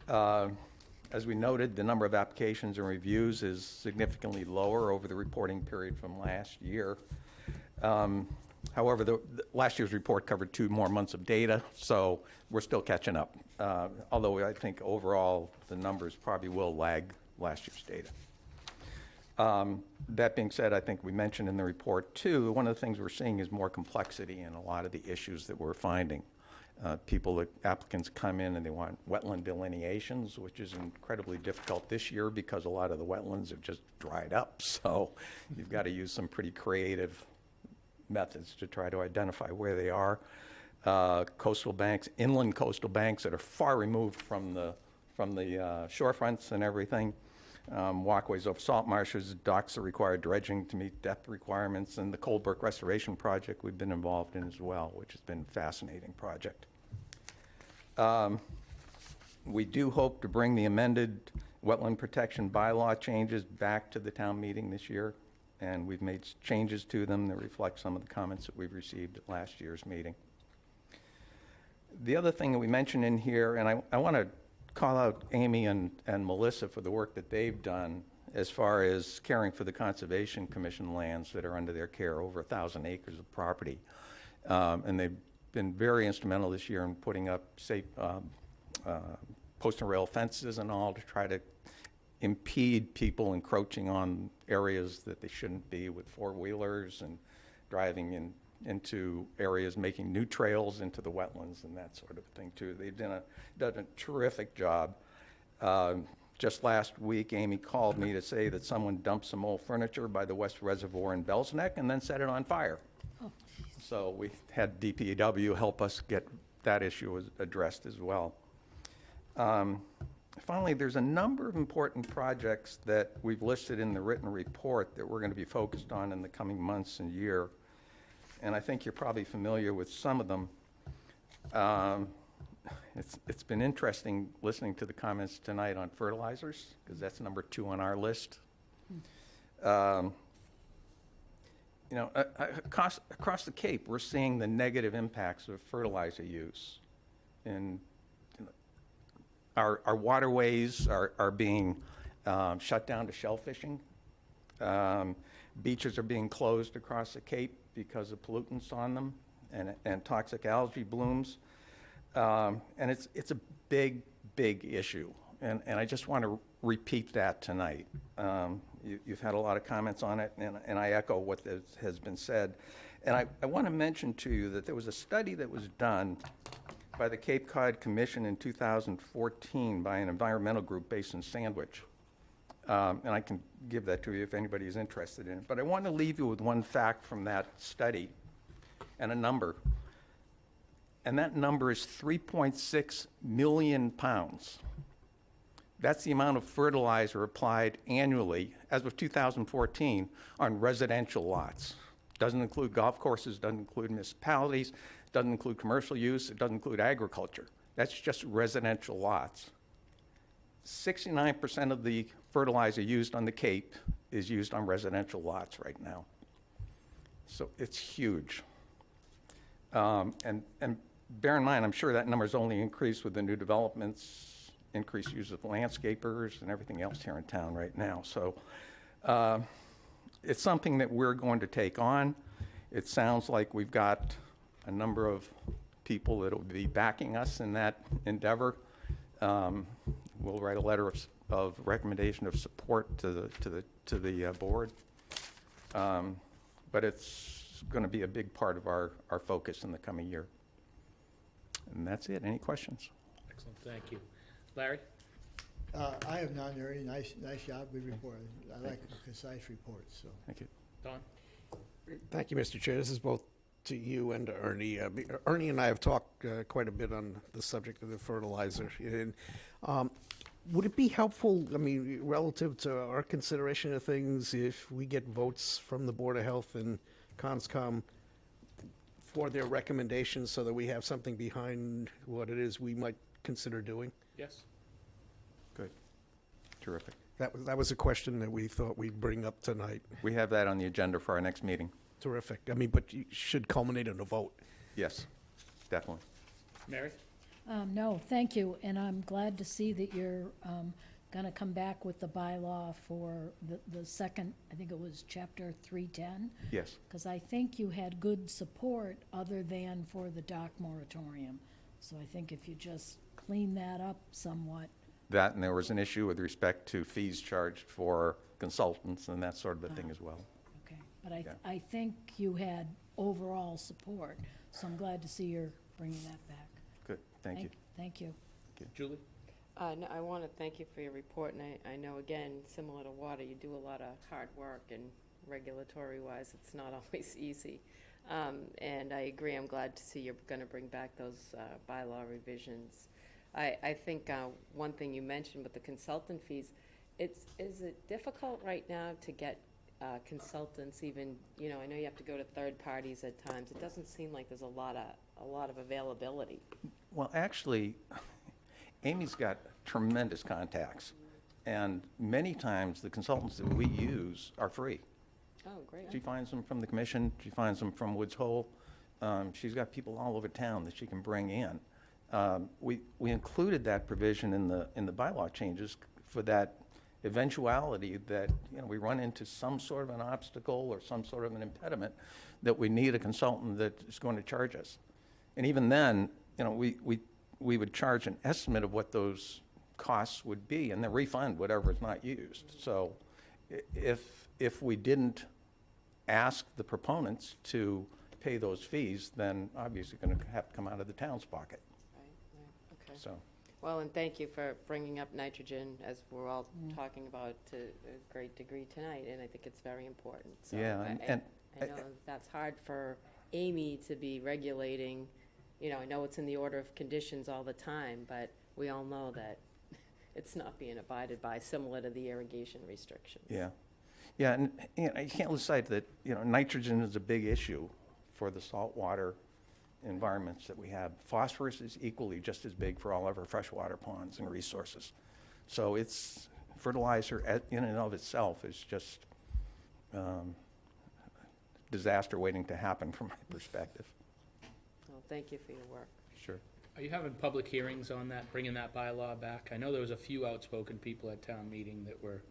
As we noted, the number of applications and reviews is significantly lower over the reporting period from last year. However, the last year's report covered 2 more months of data, so we're still catching up. Although I think overall, the numbers probably will lag last year's data. That being said, I think we mentioned in the report too, one of the things we're seeing is more complexity in a lot of the issues that we're finding. Applicants come in and they want wetland delineations, which is incredibly difficult this year because a lot of the wetlands have just dried up. So you've got to use some pretty creative methods to try to identify where they are. Coastal banks, inland coastal banks that are far removed from the shorefronts and everything. Walkways over salt marshes, docks that require dredging to meet depth requirements, and the Coldbrook Restoration Project we've been involved in as well, which has been a fascinating project. We do hope to bring the amended wetland protection bylaw changes back to the town meeting this year, and we've made changes to them that reflect some of the comments that we've received at last year's meeting. The other thing that we mentioned in here, and I want to call out Amy and Melissa for the work that they've done as far as caring for the Conservation Commission lands that are under their care, over 1,000 acres of property. And they've been very instrumental this year in putting up safe post and rail fences and all to try to impede people encroaching on areas that they shouldn't be with 4-wheelers and driving in into areas, making new trails into the wetlands and that sort of thing too. They've done a terrific job. Just last week, Amy called me to say that someone dumped some old furniture by the West Reservoir in Bell's Neck and then set it on fire. So we had DPW help us get that issue addressed as well. Finally, there's a number of important projects that we've listed in the written report that we're going to be focused on in the coming months and year. And I think you're probably familiar with some of them. It's been interesting listening to the comments tonight on fertilizers, because that's number 2 on our list. You know, across the Cape, we're seeing the negative impacts of fertilizer use. And our waterways are being shut down to shell fishing. Beaches are being closed across the Cape because of pollutants on them and toxic algae blooms. And it's a big, big issue. And I just want to repeat that tonight. You've had a lot of comments on it, and I echo what has been said. And I want to mention to you that there was a study that was done by the Cape Cod Commission in 2014 by an environmental group based in Sandwich. And I can give that to you if anybody is interested in it. But I want to leave you with one fact from that study and a number. And that number is 3.6 million pounds. That's the amount of fertilizer applied annually, as of 2014, on residential lots. Doesn't include golf courses, doesn't include municipalities, doesn't include commercial use, it doesn't include agriculture. That's just residential lots. 69% of the fertilizer used on the Cape is used on residential lots right now. So it's huge. And bear in mind, I'm sure that number's only increased with the new developments, increased use of landscapers and everything else here in town right now. So it's something that we're going to take on. It sounds like we've got a number of people that will be backing us in that endeavor. We'll write a letter of recommendation of support to the board. But it's going to be a big part of our focus in the coming year. And that's it. Any questions? Excellent, thank you. Larry? I have none, Ernie. Nice job, good report. I like concise reports, so. Thank you. Don? Thank you, Mr. Chair. This is both to you and to Ernie. Ernie and I have talked quite a bit on the subject of the fertilizer. And would it be helpful, I mean, relative to our consideration of things, if we get votes from the Board of Health and CONSCOM for their recommendations so that we have something behind what it is we might consider doing? Yes? Good. Terrific. That was a question that we thought we'd bring up tonight. We have that on the agenda for our next meeting. Terrific. I mean, but you should culminate in a vote. Yes, definitely. Mary? No, thank you, and I'm glad to see that you're going to come back with the bylaw for the second, I think it was chapter 310. Yes. Because I think you had good support other than for the dock moratorium. So I think if you just clean that up somewhat. That, and there was an issue with respect to fees charged for consultants and that sort of a thing as well. Okay, but Yeah. I think you had overall support, so I'm glad to see you're bringing that back. Good, thank you. Thank you. Julie? No, I want to thank you for your report, and I know, again, similar to water, you do a lot of hard work, and regulatory-wise, it's not always easy. And I agree, I'm glad to see you're going to bring back those bylaw revisions. I think one thing you mentioned with the consultant fees, is it difficult right now to get consultants even, you know, I know you have to go to third parties at times. It doesn't seem like there's a lot of availability. Well, actually, Amy's got tremendous contacts, and many times the consultants that we use are free. Oh, great. She finds them from the commission, she finds them from Woods Hole. She's got people all over town that she can bring in. We included that provision in the bylaw changes for that eventuality that, you know, we run into some sort of an obstacle or some sort of an impediment that we need a consultant that is going to charge us. And even then, you know, we would charge an estimate of what those costs would be and then refund whatever is not used. So if we didn't ask the proponents to pay those fees, then obviously going to have to come out of the town's pocket, Right, okay. so. Well, and thank you for bringing up nitrogen, as we're all talking about to a great degree tonight, and I think it's very important. So Yeah, I know that's hard for Amy to be regulating. You know, I know it's in the order of conditions all the time, but we all know that it's not being abided by, similar to the irrigation restrictions. Yeah, yeah, and you know, you can't lose sight that, you know, nitrogen is a big issue for the saltwater environments that we have. Phosphorus is equally just as big for all of our freshwater ponds and resources. So it's fertilizer in and of itself is just disaster waiting to happen from my perspective. Well, thank you for your work. Sure. Are you having public hearings on that, bringing that bylaw back? I know there was a few outspoken people at town meeting that were,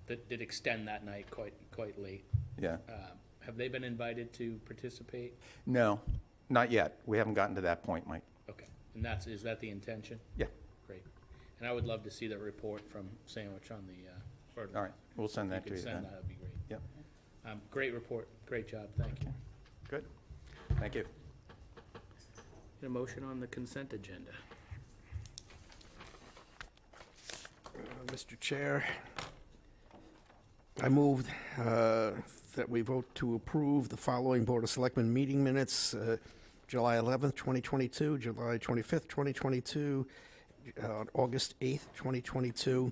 that did extend that night quite late. Yeah. Have they been invited to participate? No, not yet. We haven't gotten to that point, Mike. Okay, and is that the intention? Yeah. Great. And I would love to see the report from Sandwich on the fertilizer. All right, we'll send that to you If you could then. send that, would be great. Yep. Great report, great job, thank you. Good. Thank you. Get a motion on the consent agenda. Mr. Chair, I move that we vote to approve the following Board of Selectmen meeting minutes, July 11th, 2022, July 25th, 2022, August 8th, 2022.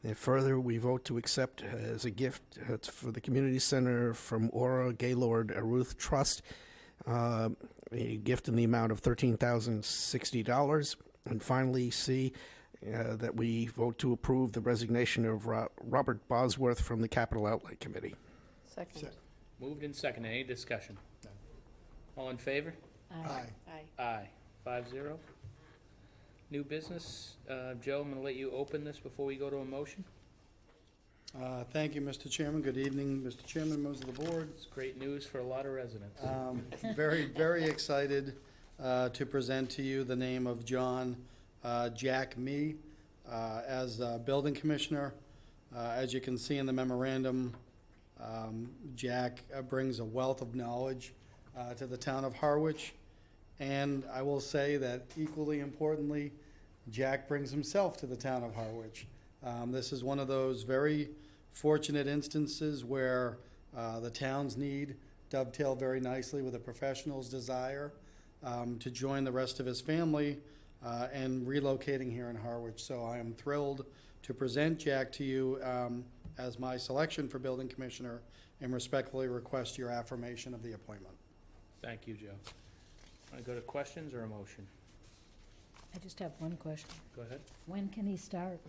And further, we vote to accept as a gift for the Community Center from Aura Gaylord Ruth Trust, a gift in the amount of $13,060. And finally, C, that we vote to approve the resignation of Robert Bosworth from the Capital Outlay Committee. Second. Moved and seconded, any discussion? All in favor? Aye. Aye. Aye, 5-0. New business, Joe, I'm gonna let you open this before we go to a motion. Thank you, Mr. Chairman. Good evening, Mr. Chairman, members of the board. It's great news for a lot of residents. Very, very excited to present to you the name of John Jack Mee as building commissioner. As you can see in the memorandum, Jack brings a wealth of knowledge to the town of Harwich. And I will say that equally importantly, Jack brings himself to the town of Harwich. This is one of those very fortunate instances where the town's need dovetailed very nicely with a professional's desire to join the rest of his family and relocating here in Harwich. So I am thrilled to present Jack to you as my selection for building commissioner and respectfully request your affirmation of the appointment. Thank you, Joe. Want to go to questions or a motion? I just have one question. Go ahead. When can he start?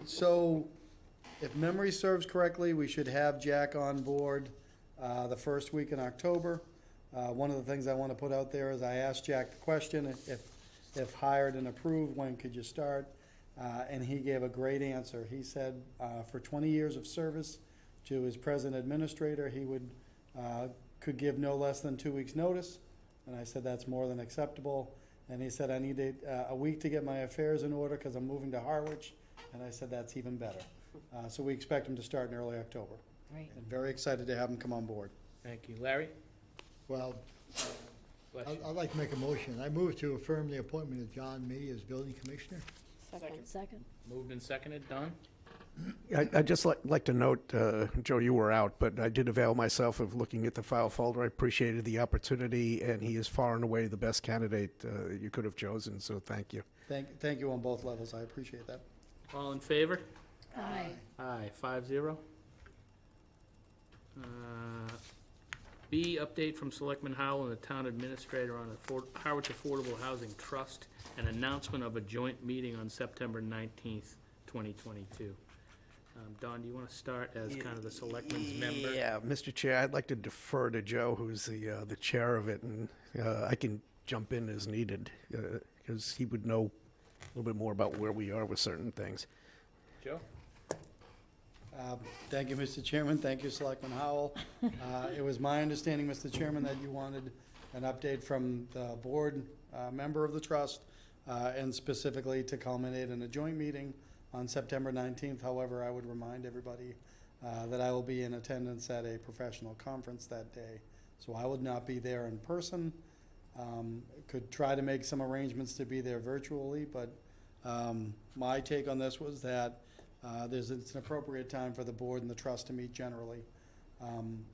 So, if memory serves correctly, we should have Jack on board the first week in October. One of the things I want to put out there is I asked Jack the question, if hired and approved, when could you start? And he gave a great answer. He said for 20 years of service to his present administrator, he could give no less than 2 weeks' notice. And I said, that's more than acceptable. And he said, I need a week to get my affairs in order because I'm moving to Harwich. And I said, that's even better. So we expect him to start in early October. Great. And very excited to have him come on board. Thank you. Larry? Well, Bless you. I'd like to make a motion. I move to affirm the appointment of John Mee as building commissioner. Second. Moved and seconded, Don? I'd just like to note, Joe, you were out, but I did avail myself of looking at the file folder. I appreciated the opportunity, and he is far and away the best candidate you could have chosen, so thank you. Thank you on both levels. I appreciate that. All in favor? Aye. Aye, 5-0. B, update from Selectman Howell and the town administrator on Harwich Affordable Housing Trust, an announcement of a joint meeting on September 19th, 2022. Don, do you want to start as kind of the selectman's member? Yeah, Mr. Chair, I'd like to defer to Joe, who's the chair of it, and I can jump in as needed, because he would know a little bit more about where we are with certain things. Joe? Thank you, Mr. Chairman. Thank you, Selectman Howell. It was my understanding, Mr. Chairman, that you wanted an update from the board member of the trust, and specifically to culminate in a joint meeting on September 19th. However, I would remind everybody that I will be in attendance at a professional conference that day. So I would not be there in person. Could try to make some arrangements to be there virtually, but my take on this was that it's an appropriate time for the board and the trust to meet generally.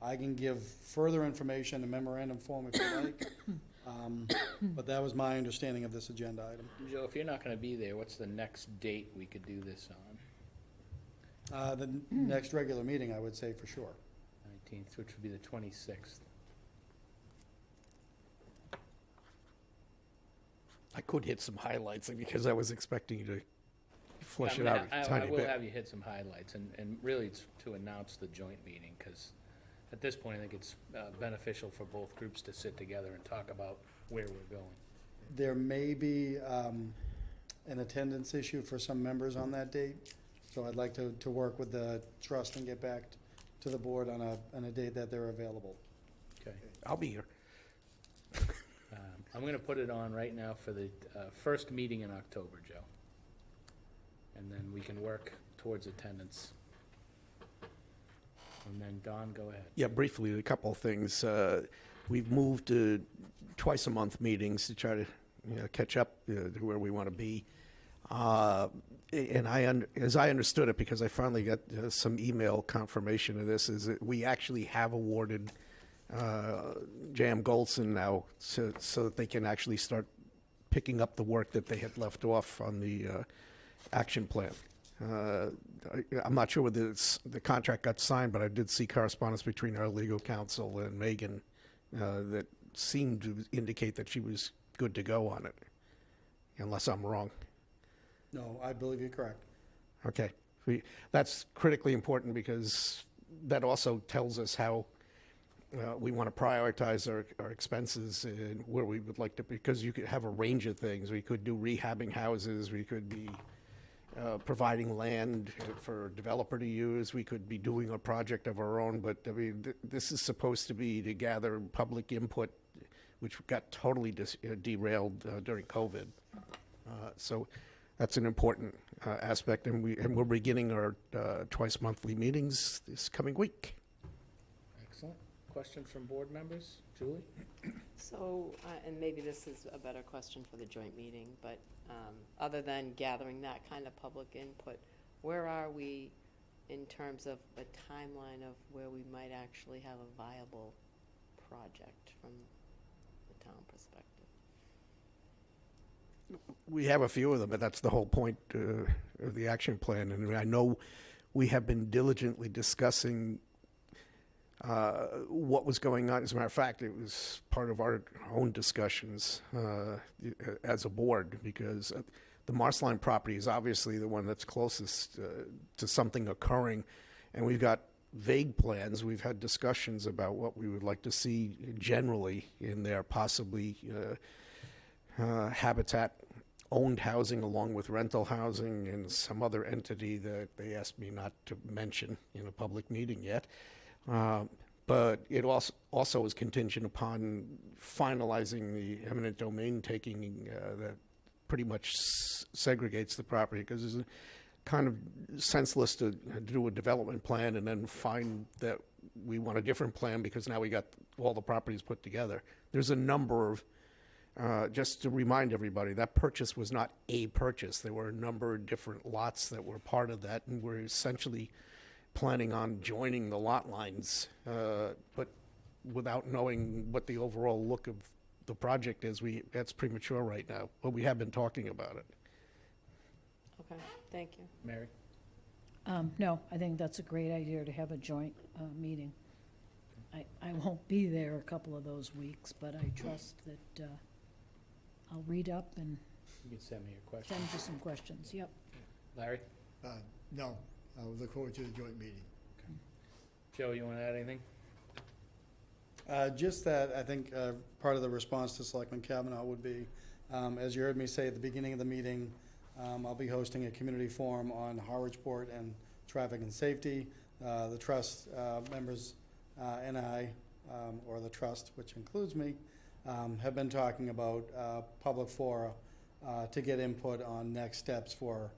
I can give further information in memorandum form if you like, but that was my understanding of this agenda item. Joe, if you're not gonna be there, what's the next date we could do this on? The next regular meeting, I would say for sure. 19th, which would be the 26th. I could hit some highlights because I was expecting you to flesh I it mean, out a tiny I will bit. have you hit some highlights, and really it's to announce the joint meeting, because at this point, I think it's beneficial for both groups to sit together and talk about where we're going. There may be an attendance issue for some members on that date, so I'd like to work with the trust and get back to the board on a date that they're available. Okay. I'll be here. I'm gonna put it on right now for the first meeting in October, Joe. And then we can work towards attendance. And then Don, go ahead. Yeah, briefly, a couple of things. We've moved to twice-a-month meetings to try to catch up to where we want to be. And as I understood it, because I finally got some email confirmation of this, is that we actually have awarded J.M. Goldson now so that they can actually start picking up the work that they had left off on the action plan. I'm not sure whether the contract got signed, but I did see correspondence between our legal counsel and Megan that seemed to indicate that she was good to go on it, unless I'm wrong. No, I believe you're correct. Okay. That's critically important because that also tells us how we want to prioritize our expenses and where we would like to, because you could have a range of things. We could do rehabbing houses, we could be providing land for a developer to use, we could be doing a project of our own, but I mean, this is supposed to be to gather public input, which got totally derailed during COVID. So that's an important aspect, and we're beginning our twice monthly meetings this coming week. Excellent. Questions from board members? Julie? So, and maybe this is a better question for the joint meeting, but other than gathering that kind of public input, where are we in terms of a timeline of where we might actually have a viable project from the town perspective? We have a few of them, but that's the whole point of the action plan. And I know we have been diligently discussing what was going on. As a matter of fact, it was part of our own discussions as a board, because the Marsline property is obviously the one that's closest to something occurring. And we've got vague plans. We've had discussions about what we would like to see generally in there, possibly Habitat-owned housing along with rental housing and some other entity that they asked me not to mention in a public meeting yet. But it also is contingent upon finalizing the eminent domain taking that pretty much segregates the property, because it's kind of senseless to do a development plan and then find that we want a different plan because now we got all the properties put together. There's a number of just to remind everybody, that purchase was not a purchase. There were a number of different lots that were part of that, and we're essentially planning on joining the lot lines, but without knowing what the overall look of the project is. That's premature right now, but we have been talking about it. Okay, thank you. Mary? No, I think that's a great idea to have a joint meeting. I won't be there a couple of those weeks, but I trust that I'll read up and You can send me your question. send you some questions. Yep. Larry? No, I would look forward to the joint meeting. Joe, you want to add anything? Just that I think part of the response to Selectman Kavanaugh would be, as you heard me say at the beginning of the meeting, I'll be hosting a community forum on Harwichport and traffic and safety. The trust members and I, or the trust, which includes me, have been talking about public fora to get input on next steps for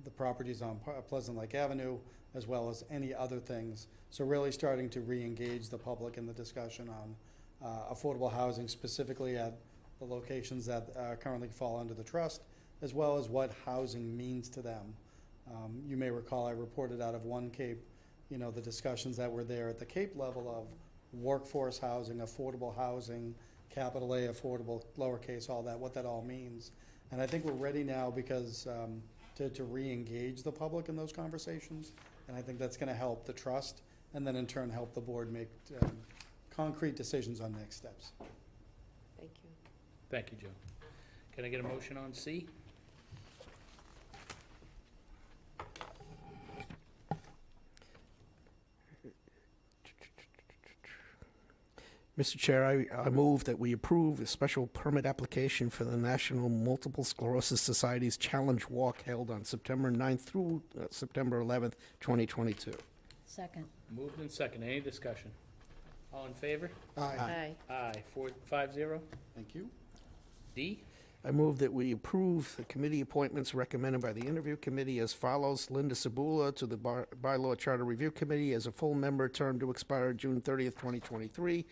the properties on Pleasant Lake Avenue, as well as any other things. So really starting to re-engage the public in the discussion on affordable housing, specifically at the locations that currently fall under the trust, as well as what housing means to them. You may recall I reported out of One Cape, the discussions that were there at the Cape level of workforce housing, affordable housing, capital A affordable, lowercase, all that, what that all means. And I think we're ready now because to re-engage the public in those conversations. And I think that's going to help the trust and then in turn help the board make concrete decisions on next steps. Thank you. Thank you, Joe. Can I get a motion on C? Mr. Chair, I move that we approve a special permit application for the National Multiple Sclerosis Society's Challenge Walk held on September 9th through September 11th, 2022. Second. Moved and second. Any discussion? All in favor? Aye. Aye. 4-5-0. Thank you. D? I move that we approve the committee appointments recommended by the interview committee as follows. Linda Sabula to the Bylaw Charter Review Committee as a full member, term to expire June 30th, 2023.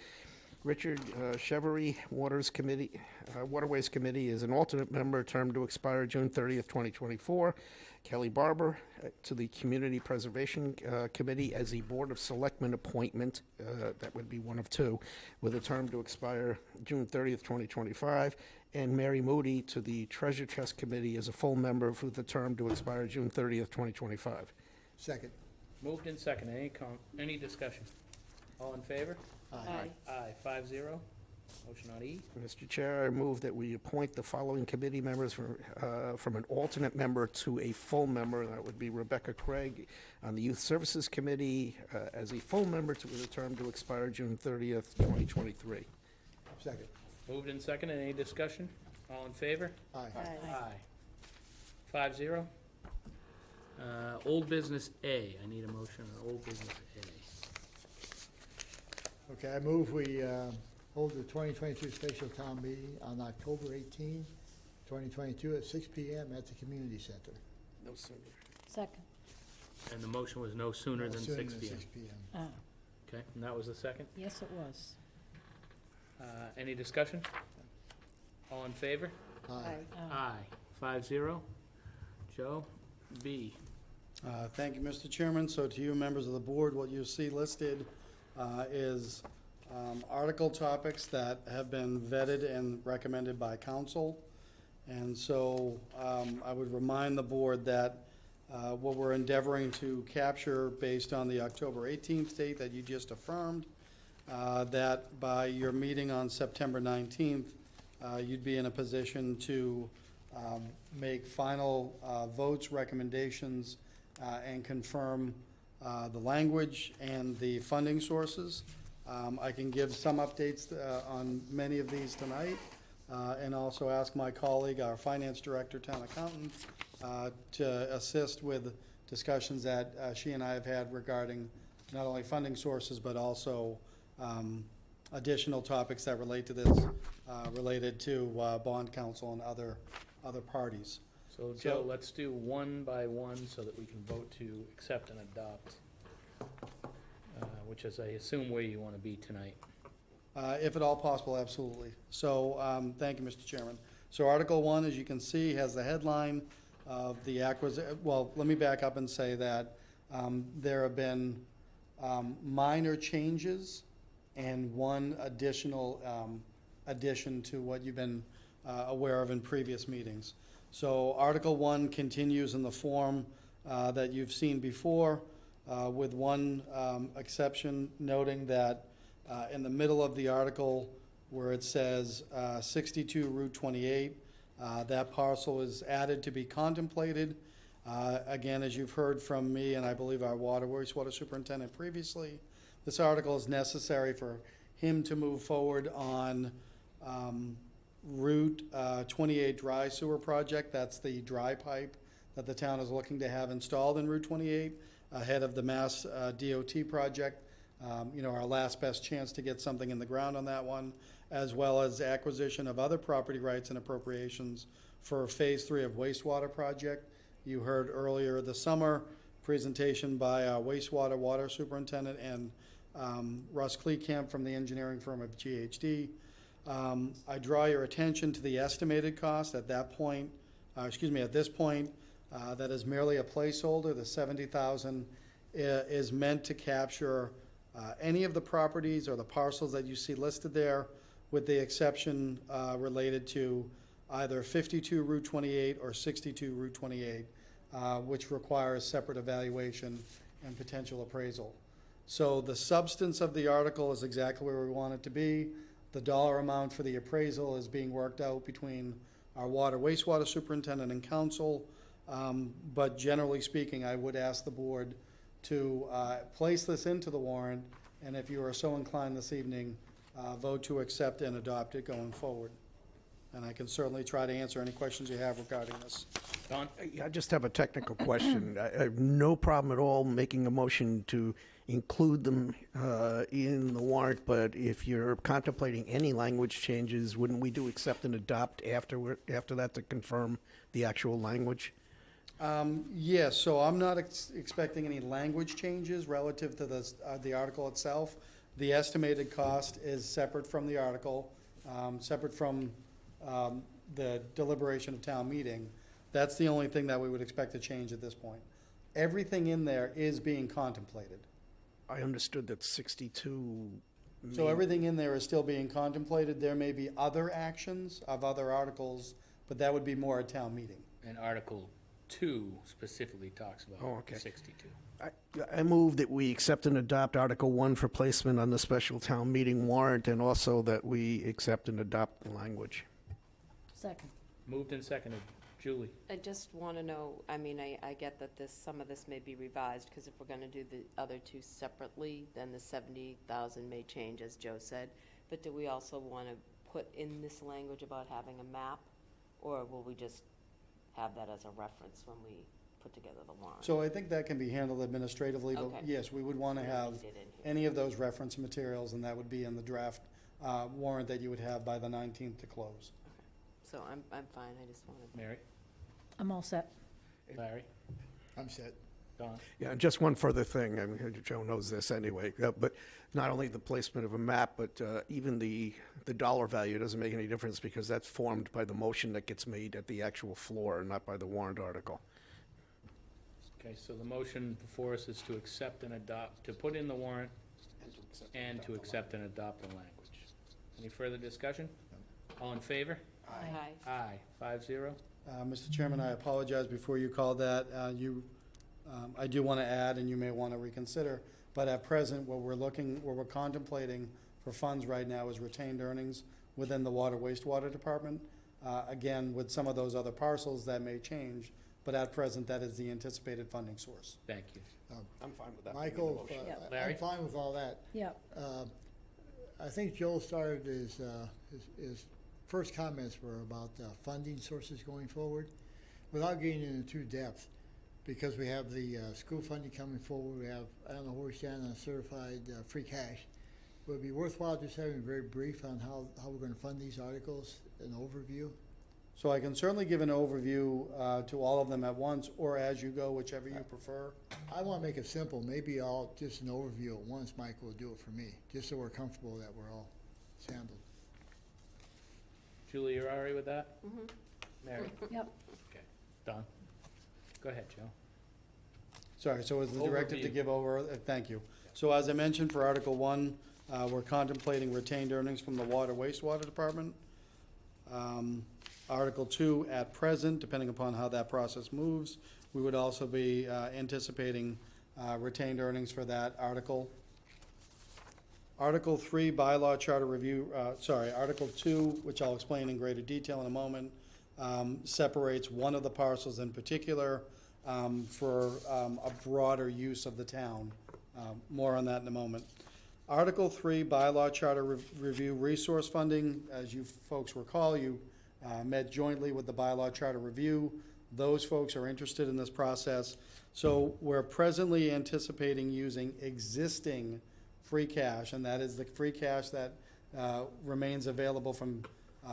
Richard Chevery, Waterways Committee is an alternate member, term to expire June 30th, 2024. Kelly Barber to the Community Preservation Committee as a Board of Selectmen appointment, that would be one of two, with a term to expire June 30th, 2025. And Mary Moody to the Treasure Chest Committee as a full member with a term to expire June 30th, 2025. Second. Moved and second. Any discussion? All in favor? Aye. Aye. 5-0. Motion on E. Mr. Chair, I move that we appoint the following committee members from an alternate member to a full member. That would be Rebecca Craig on the Youth Services Committee as a full member with a term to expire June 30th, 2023. Second. Moved and second. Any discussion? All in favor? Aye. Aye. 5-0. Old business A. I need a motion on old business A. Okay, I move we hold the 2022 special town meeting on October 18, 2022 at 6 p.m. at the community center. No sooner. Second. And the motion was no sooner than 6 p.m. 6 p.m. Ah, Okay, and that was the second. yes, it was. Any discussion? All in favor? Aye. Aye. 5-0. Joe? B. Thank you, Mr. Chairman. So to you, members of the board, what you see listed is article topics that have been vetted and recommended by council. And so I would remind the board that what we're endeavoring to capture based on the October 18th date that you just affirmed, that by your meeting on September 19th, you'd be in a position to make final votes, recommendations, and confirm the language and the funding sources. I can give some updates on many of these tonight, and also ask my colleague, our finance director, town accountant, to assist with discussions that she and I have had regarding not only funding sources, but also additional topics that relate to this, related to bond council and other parties. So Joe, let's do one by one so that we can vote to accept and adopt, which is, I assume, where you want to be tonight. If at all possible, absolutely. So, thank you, Mr. Chairman. So Article 1, as you can see, has the headline of the acquisition. Well, let me back up and say that there have been minor changes and one additional addition to what you've been aware of in previous meetings. So Article 1 continues in the form that you've seen before, with one exception, noting that in the middle of the article where it says 62 Route 28, that parcel is added to be contemplated. Again, as you've heard from me and I believe our wastewater superintendent previously, this article is necessary for him to move forward on Route 28 dry sewer project. That's the dry pipe that the town is looking to have installed in Route 28 ahead of the Mass DOT project. Our last best chance to get something in the ground on that one, as well as acquisition of other property rights and appropriations for Phase 3 of wastewater project. You heard earlier this summer, presentation by our water superintendent and Russ Kleekamp from the engineering firm of GHD. I draw your attention to the estimated cost at that point, at this point, that is merely a placeholder. The 70,000 is meant to capture any of the properties or the parcels that you see listed there, with the exception related to either 52 Route 28 or 62 Route 28, which requires separate evaluation and potential appraisal. So the substance of the article is exactly where we want it to be. The dollar amount for the appraisal is being worked out between our wastewater superintendent and council. But generally speaking, I would ask the board to place this into the warrant, and if you are so inclined this evening, vote to accept and adopt it going forward. And I can certainly try to answer any questions you have regarding this. Don? I just have a technical question. I have no problem at all making a motion to include them in the warrant, but if you're contemplating any language changes, wouldn't we do accept and adopt after that to confirm the actual language? Yes, so I'm not expecting any language changes relative to the article itself. The estimated cost is separate from the article, separate from the deliberation of town meeting. That's the only thing that we would expect to change at this point. Everything in there is being contemplated. I understood that 62. So everything in there is still being contemplated. There may be other actions of other articles, but that would be more at town meeting. And Article 2 specifically talks about Oh, okay. 62. I move that we accept and adopt Article 1 for placement on the special town meeting warrant, and also that we accept and adopt the language. Second. Moved and seconded. Julie? I just want to know, I mean, I get that some of this may be revised, because if we're going to do the other two separately, then the 70,000 may change, as Joe said. But do we also want to put in this language about having a map, or will we just have that as a reference when we put together the warrant? So I think that can be handled administratively, but Okay. yes, we would want to have Leave it in here. any of those reference materials, and that would be in the draft warrant that you would have by the 19th to close. So I'm fine, I just wanted. Mary? I'm all set. Larry? I'm set. Don? Yeah, and just one further thing, I mean, Joe knows this anyway, but not only the placement of a map, but even the dollar value doesn't make any difference, because that's formed by the motion that gets made at the actual floor, not by the warrant article. Okay, so the motion before us is to accept and adopt, to put in the warrant and to accept and adopt the language. Any further discussion? All in favor? Aye. Aye. 5-0. Mr. Chairman, I apologize before you called that. I do want to add, and you may want to reconsider, but at present, what we're contemplating for funds right now is retained earnings within the wastewater department. Again, with some of those other parcels, that may change, but at present, that is the anticipated funding source. Thank you. I'm fine with that. Michael, Larry? I'm fine with all that. Yeah. I think Joel started his first comments were about funding sources going forward, without getting into too depth, because we have the school funding coming forward. We have, I don't know where we stand on certified free cash. Would it be worthwhile just having very brief on how we're going to fund these articles, an overview? So I can certainly give an overview to all of them at once, or as you go, whichever you prefer. I want to make it simple. Maybe I'll just an overview at once. Mike will do it for me, just so we're comfortable that we're all handled. Julie, you're all right with that? Mm-hmm. Mary? Yep. Okay. Don? Go ahead, Joe. Sorry, so is the directive to Overview. give over, thank you. So as I mentioned, for Article 1, we're contemplating retained earnings from the wastewater department. Article 2, at present, depending upon how that process moves, we would also be anticipating retained earnings for that article. Article 3, bylaw charter review, Article 2, which I'll explain in greater detail in a moment, separates one of the parcels in particular for a broader use of the town. More on that in a moment. Article 3, bylaw charter review resource funding. As you folks recall, you met jointly with the bylaw charter review. Those folks are interested in this process. So we're presently anticipating using existing free cash, and that is the free cash that remains available from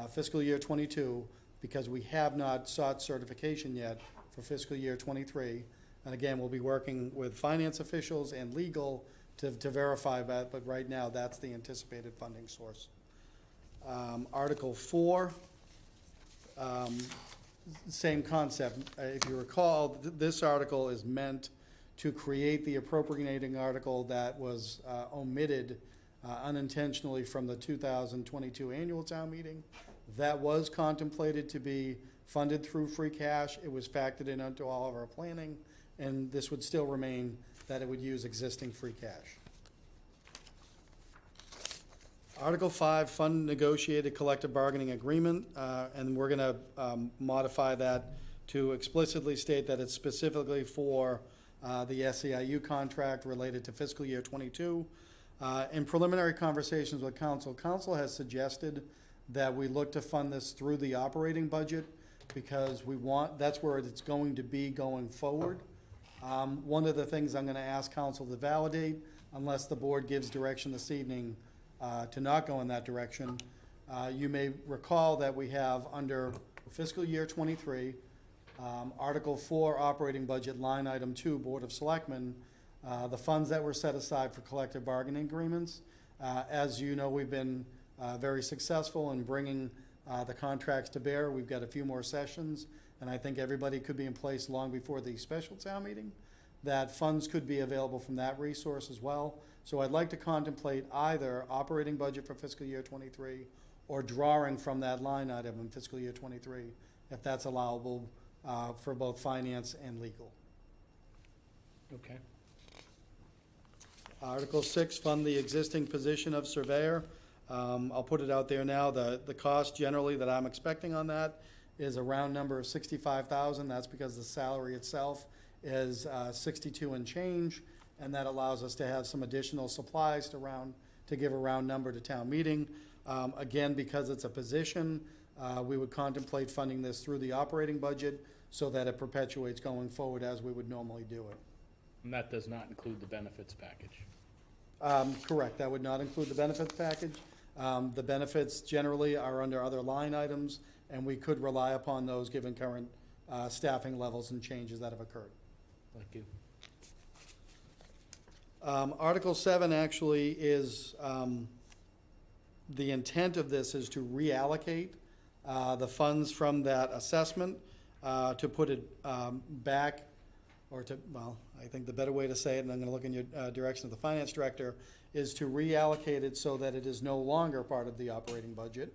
fiscal year 22, because we have not sought certification yet for fiscal year 23. And again, we'll be working with finance officials and legal to verify that, but right now, that's the anticipated funding source. Article 4, same concept. If you recall, this article is meant to create the appropriating article that was omitted unintentionally from the 2022 annual town meeting. That was contemplated to be funded through free cash. It was factored in onto all of our planning, and this would still remain that it would use existing free cash. Article 5, fund negotiated collective bargaining agreement, and we're gonna modify that to explicitly state that it's specifically for the SEIU contract related to fiscal year '22. In preliminary conversations with council has suggested that we look to fund this through the operating budget because that's where it's going to be going forward. One of the things I'm gonna ask council to validate, unless the board gives direction this evening to not go in that direction, you may recall that we have under fiscal year '23, Article 4, operating budget, line item 2, Board of Selectmen, the funds that were set aside for collective bargaining agreements. As you know, we've been very successful in bringing the contracts to bear. We've got a few more sessions, and I think everybody could be in place long before the special town meeting. That funds could be available from that resource as well. So I'd like to contemplate either operating budget for fiscal year '23 or drawing from that line item in fiscal year '23, if that's allowable for both finance and legal. Okay. Article 6, fund the existing position of surveyor. I'll put it out there now. The cost generally that I'm expecting on that is a round number of $65,000. That's because the salary itself is 62 and change, and that allows us to have some additional supplies to give a round number to town meeting. Again, because it's a position, we would contemplate funding this through the operating budget so that it perpetuates going forward as we would normally do it. And that does not include the benefits package. Correct, that would not include the benefits package. The benefits generally are under other line items, and we could rely upon those given current staffing levels and changes that have occurred. Thank you. Article 7 actually is, the intent of this is to reallocate the funds from that assessment to put it back, or to, well, I think the better way to say it, and I'm going to look in your direction of the finance director, is to reallocate it so that it is no longer part of the operating budget.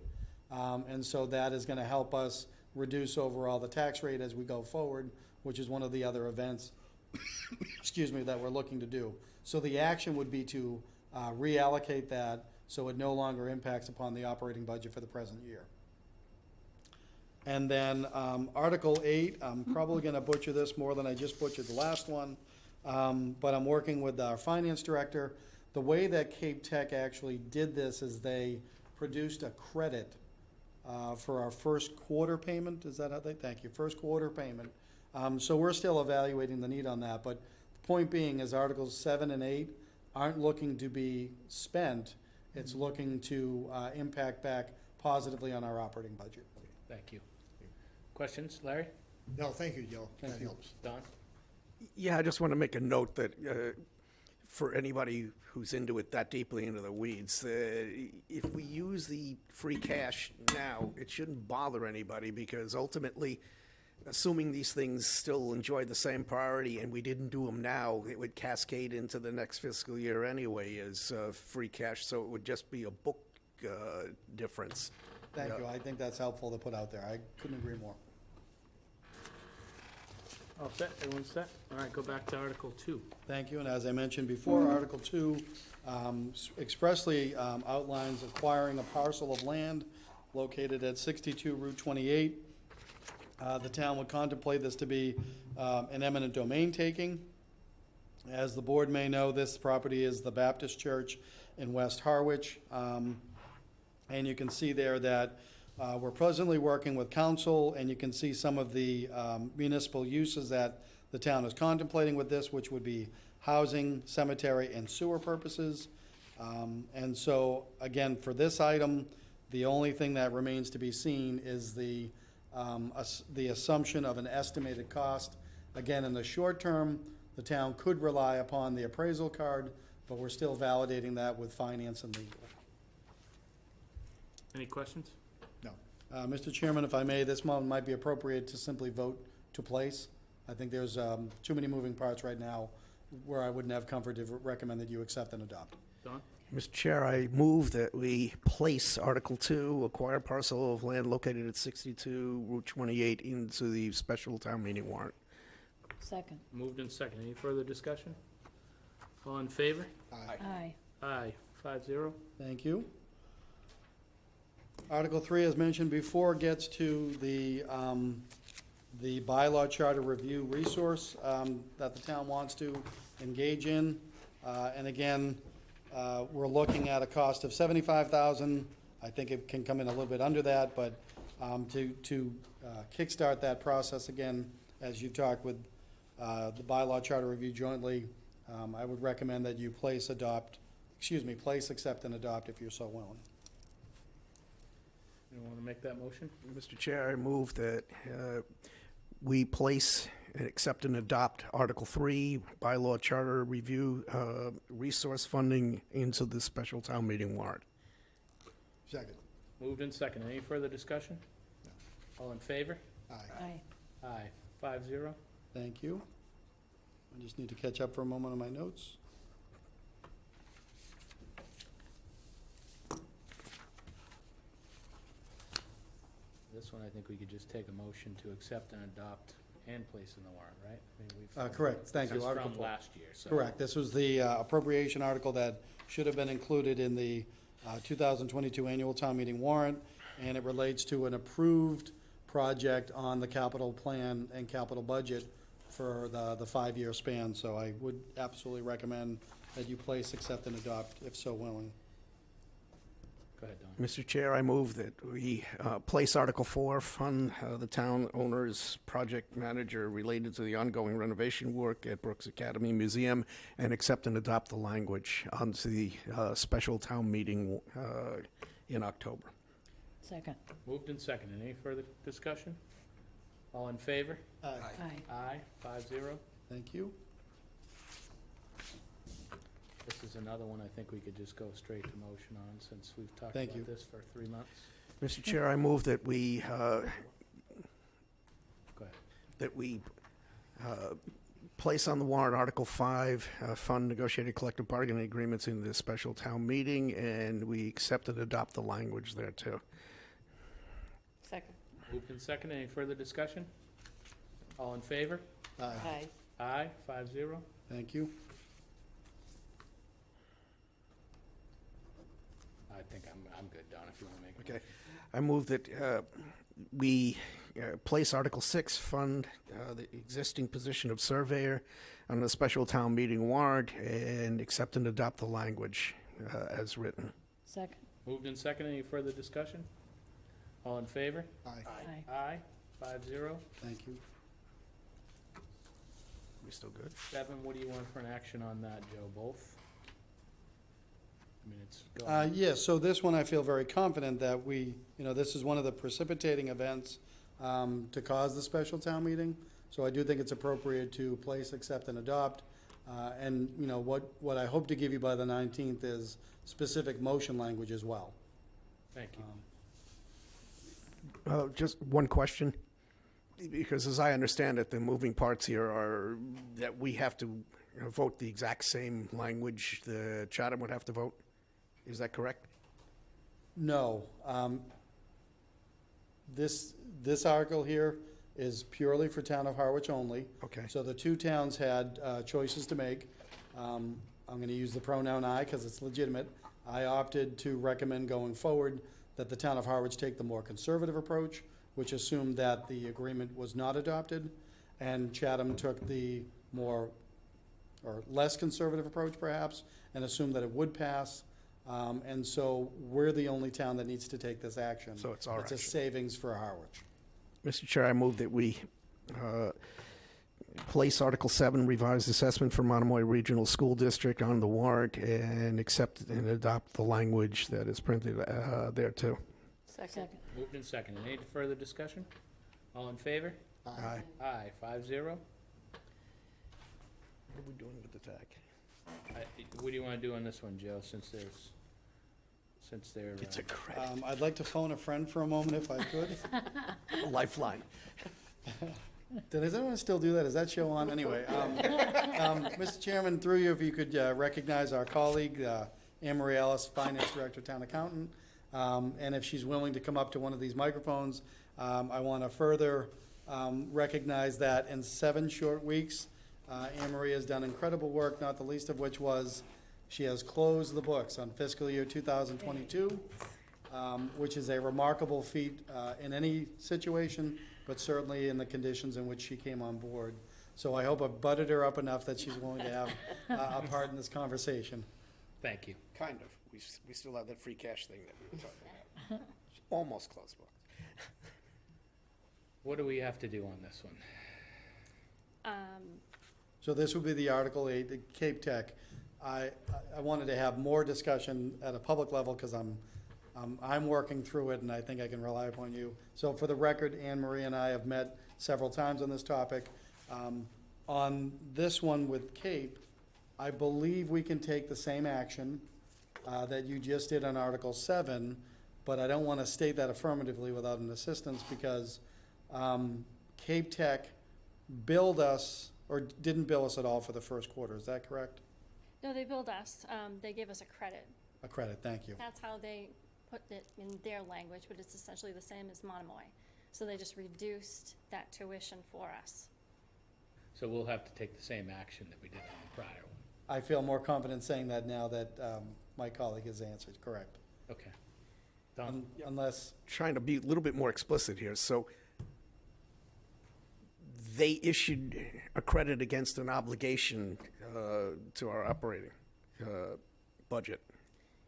And so that is going to help us reduce overall the tax rate as we go forward, which is one of the other events, excuse me, that we're looking to do. So the action would be to reallocate that so it no longer impacts upon the operating budget for the present year. And then Article 8, I'm probably going to butcher this more than I just butchered the last one, but I'm working with our finance director. The way that Cape Tech actually did this is they produced a credit for our first quarter payment. Is that how they, thank you, first quarter payment. So we're still evaluating the need on that, but the point being is Articles 7 and 8 aren't looking to be spent. It's looking to impact back positively on our operating budget. Thank you. Questions, Larry? No, thank you, Joe. Thank That you. helps. Don? Yeah, I just want to make a note that for anybody who's into it that deeply into the weeds, if we use the free cash now, it shouldn't bother anybody because ultimately, assuming these things still enjoy the same priority and we didn't do them now, it would cascade into the next fiscal year anyway as free cash, so it would just be a book difference. Thank you. I think that's helpful to put out there. I couldn't agree more. All set? Everyone's set? All right, go back to Article 2. Thank you, and as I mentioned before, Article 2 expressly outlines acquiring a parcel of land located at 62 Route 28. The town would contemplate this to be an eminent domain taking. As the board may know, this property is the Baptist Church in West Harwich. And you can see there that we're presently working with council, and you can see some of the municipal uses that the town is contemplating with this, which would be housing, cemetery, and sewer purposes. And so, again, for this item, the only thing that remains to be seen is the assumption of an estimated cost again, in the short term, the town could rely upon the appraisal card, but we're still validating that with finance and legal. Any questions? No. Mr. Chairman, if I may, this one might be appropriate to simply vote to place. I think there's too many moving parts right now where I wouldn't have comfort to recommend that you accept and adopt. Don? Mr. Chair, I move that we place Article 2, acquire parcel of land located at 62 Route 28 into the special town meeting warrant. Second. Moved and second. Any further discussion? All in favor? Aye. Aye. 5-0. Thank you. Article 3, as mentioned before, gets to the bylaw charter review resource that the town wants to engage in. And again, we're looking at a cost of $75,000. I think it can come in a little bit under that, but to kickstart that process again, as you've talked with the bylaw charter review jointly, I would recommend that you place, accept, and adopt if you're so willing. You want to make that motion? Mr. Chair, I move that we place and accept and adopt Article 3, bylaw charter review resource funding into the special town meeting warrant. Second. Moved and second. Any further discussion? All in favor? Aye. Aye. 5-0. Thank you. I just need to catch up for a moment on my notes. This one, I think we could just take a motion to accept and adopt and place in the warrant, right? I mean, we've. Correct. Thank you. This is Article from 4. last year, so. Correct. This was the appropriation article that should have been included in the 2022 annual town meeting warrant, and it relates to an approved project on the capital plan and capital budget for the 5-year span. So I would absolutely recommend that you place, accept, and adopt, if so willing. Go ahead, Don. Mr. Chair, I move that we place Article 4, fund the town owner's project manager related to the ongoing renovation work at Brooks Academy Museum, and accept and adopt the language onto the special town meeting in October. Second. Moved and second. Any further discussion? All in favor? Aye. Aye. Aye. 5-0. Thank you. This is another one I think we could just go straight to motion on, since we've talked Thank you. about this for 3 months. Mr. Chair, I move that we Go ahead. place on the warrant Article 5, fund negotiated collective bargaining agreements in the special town meeting, and we accept and adopt the language there too. Second. Moved and second. Any further discussion? All in favor? Aye. Aye. 5-0. Thank you. I think I'm good, Don, if you want to make it. Okay. I move that we place Article 6, fund the existing position of surveyor on the special town meeting warrant, and accept and adopt the language as written. Second. Moved and second. Any further discussion? All in favor? Aye. Aye. 5-0. Thank you. We still good? Devin, what do you want for an action on that, Joe? Both? I mean, it's going. Yes, so this one I feel very confident that this is one of the precipitating events to cause the special town meeting. So I do think it's appropriate to place, accept, and adopt. And, what I hope to give you by the 19th is specific motion language as well. Thank you. Just one question, because as I understand it, the moving parts here are that we have to vote the exact same language the Chatham would have to vote. Is that correct? No. This article here is purely for town of Harwich only. Okay. So the two towns had choices to make. I'm going to use the pronoun I because it's legitimate. I opted to recommend going forward that the town of Harwich take the more conservative approach, which assumed that the agreement was not adopted, and Chatham took the more, or less conservative approach perhaps, and assumed that it would pass. And so we're the only town that needs to take this action. So it's our It's a action. savings for Harwich. Mr. Chair, I move that we place Article 7, revised assessment for Monomoy Regional School District on the warrant, and accept and adopt the language that is printed there too. Second. Moved and second. Any further discussion? All in favor? Aye. Aye. 5-0. What are we doing with the tag? What do you want to do on this one, Joe, since they're... It's a credit. I'd like to phone a friend for a moment if I could. Lifeline. Does anyone still do that? Is that show on? Anyway, Mr. Chairman, through you, if you could recognize our colleague, Anne Marie Ellis, Finance Director, Town Accountant, and if she's willing to come up to one of these microphones, I want to further recognize that in 7 short weeks, Anne Marie has done incredible work, not the least of which was she has closed the books on fiscal year 2022, which is a remarkable feat in any situation, but certainly in the conditions in which she came on board. So I hope I've butted her up enough that she's willing to have a part in this conversation. Thank you. Kind of. We still have that free cash thing that we were talking about. Almost closed book. What do we have to do on this one? So this would be the Article 8, the Cape Tech. I wanted to have more discussion at a public level because I'm working through it and I think I can rely upon you. So for the record, Anne Marie and I have met several times on this topic. On this one with Cape, I believe we can take the same action that you just did on Article 7, but I don't want to state that affirmatively without an assistance because Cape Tech billed us, or didn't bill us at all for the first quarter, is that correct? No, they billed us. They gave us a credit. A credit, thank you. That's how they put it in their language, but it's essentially the same as Monomoy. So they just reduced that tuition for us. So we'll have to take the same action that we did on the prior one. I feel more confident saying that now that my colleague has answered, correct? Okay. Done? Unless, Trying to be a little bit more explicit here. So they issued a credit against an obligation to our operating budget.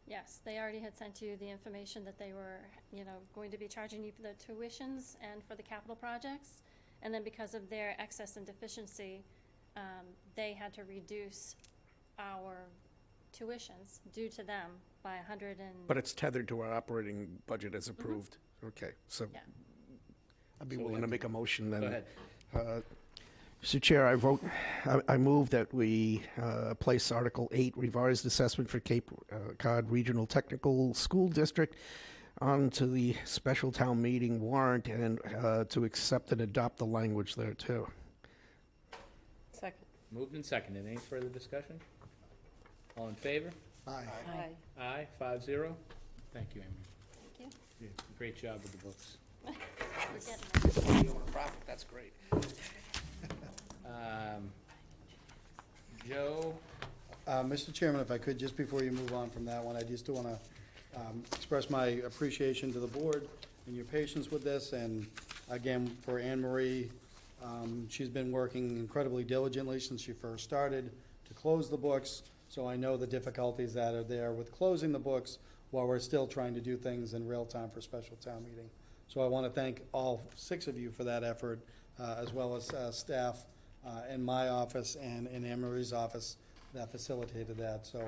Yes, they already had sent you the information that they were, going to be charging you for the tuitions and for the capital projects. And then because of their excess and deficiency, they had to reduce our tuitions due to them by 100 and... But it's tethered to our operating budget as approved. Okay, so Yeah. I'd be So we'll willing to have make a motion then. Go ahead. Mr. Chair, I move that we place Article 8, Revised Assessment for Cape Cod Regional Technical School District, onto the special town meeting warrant and to accept and adopt the language there too. Second. Moved and seconded. Any further discussion? All in favor? Aye. Aye. Aye, 5-0. Thank you, Amy. Thank you. Great job with the books. We're getting there. Profit, that's great. Joe? Mr. Chairman, if I could, just before you move on from that one, I just want to express my appreciation to the board and your patience with this, and again, for Anne Marie, she's been working incredibly diligently since she first started to close the books, so I know the difficulties that are there with closing the books while we're still trying to do things in real time for special town meeting. So I want to thank all 6 of you for that effort, as well as staff in my office and in Anne Marie's office that facilitated that. So,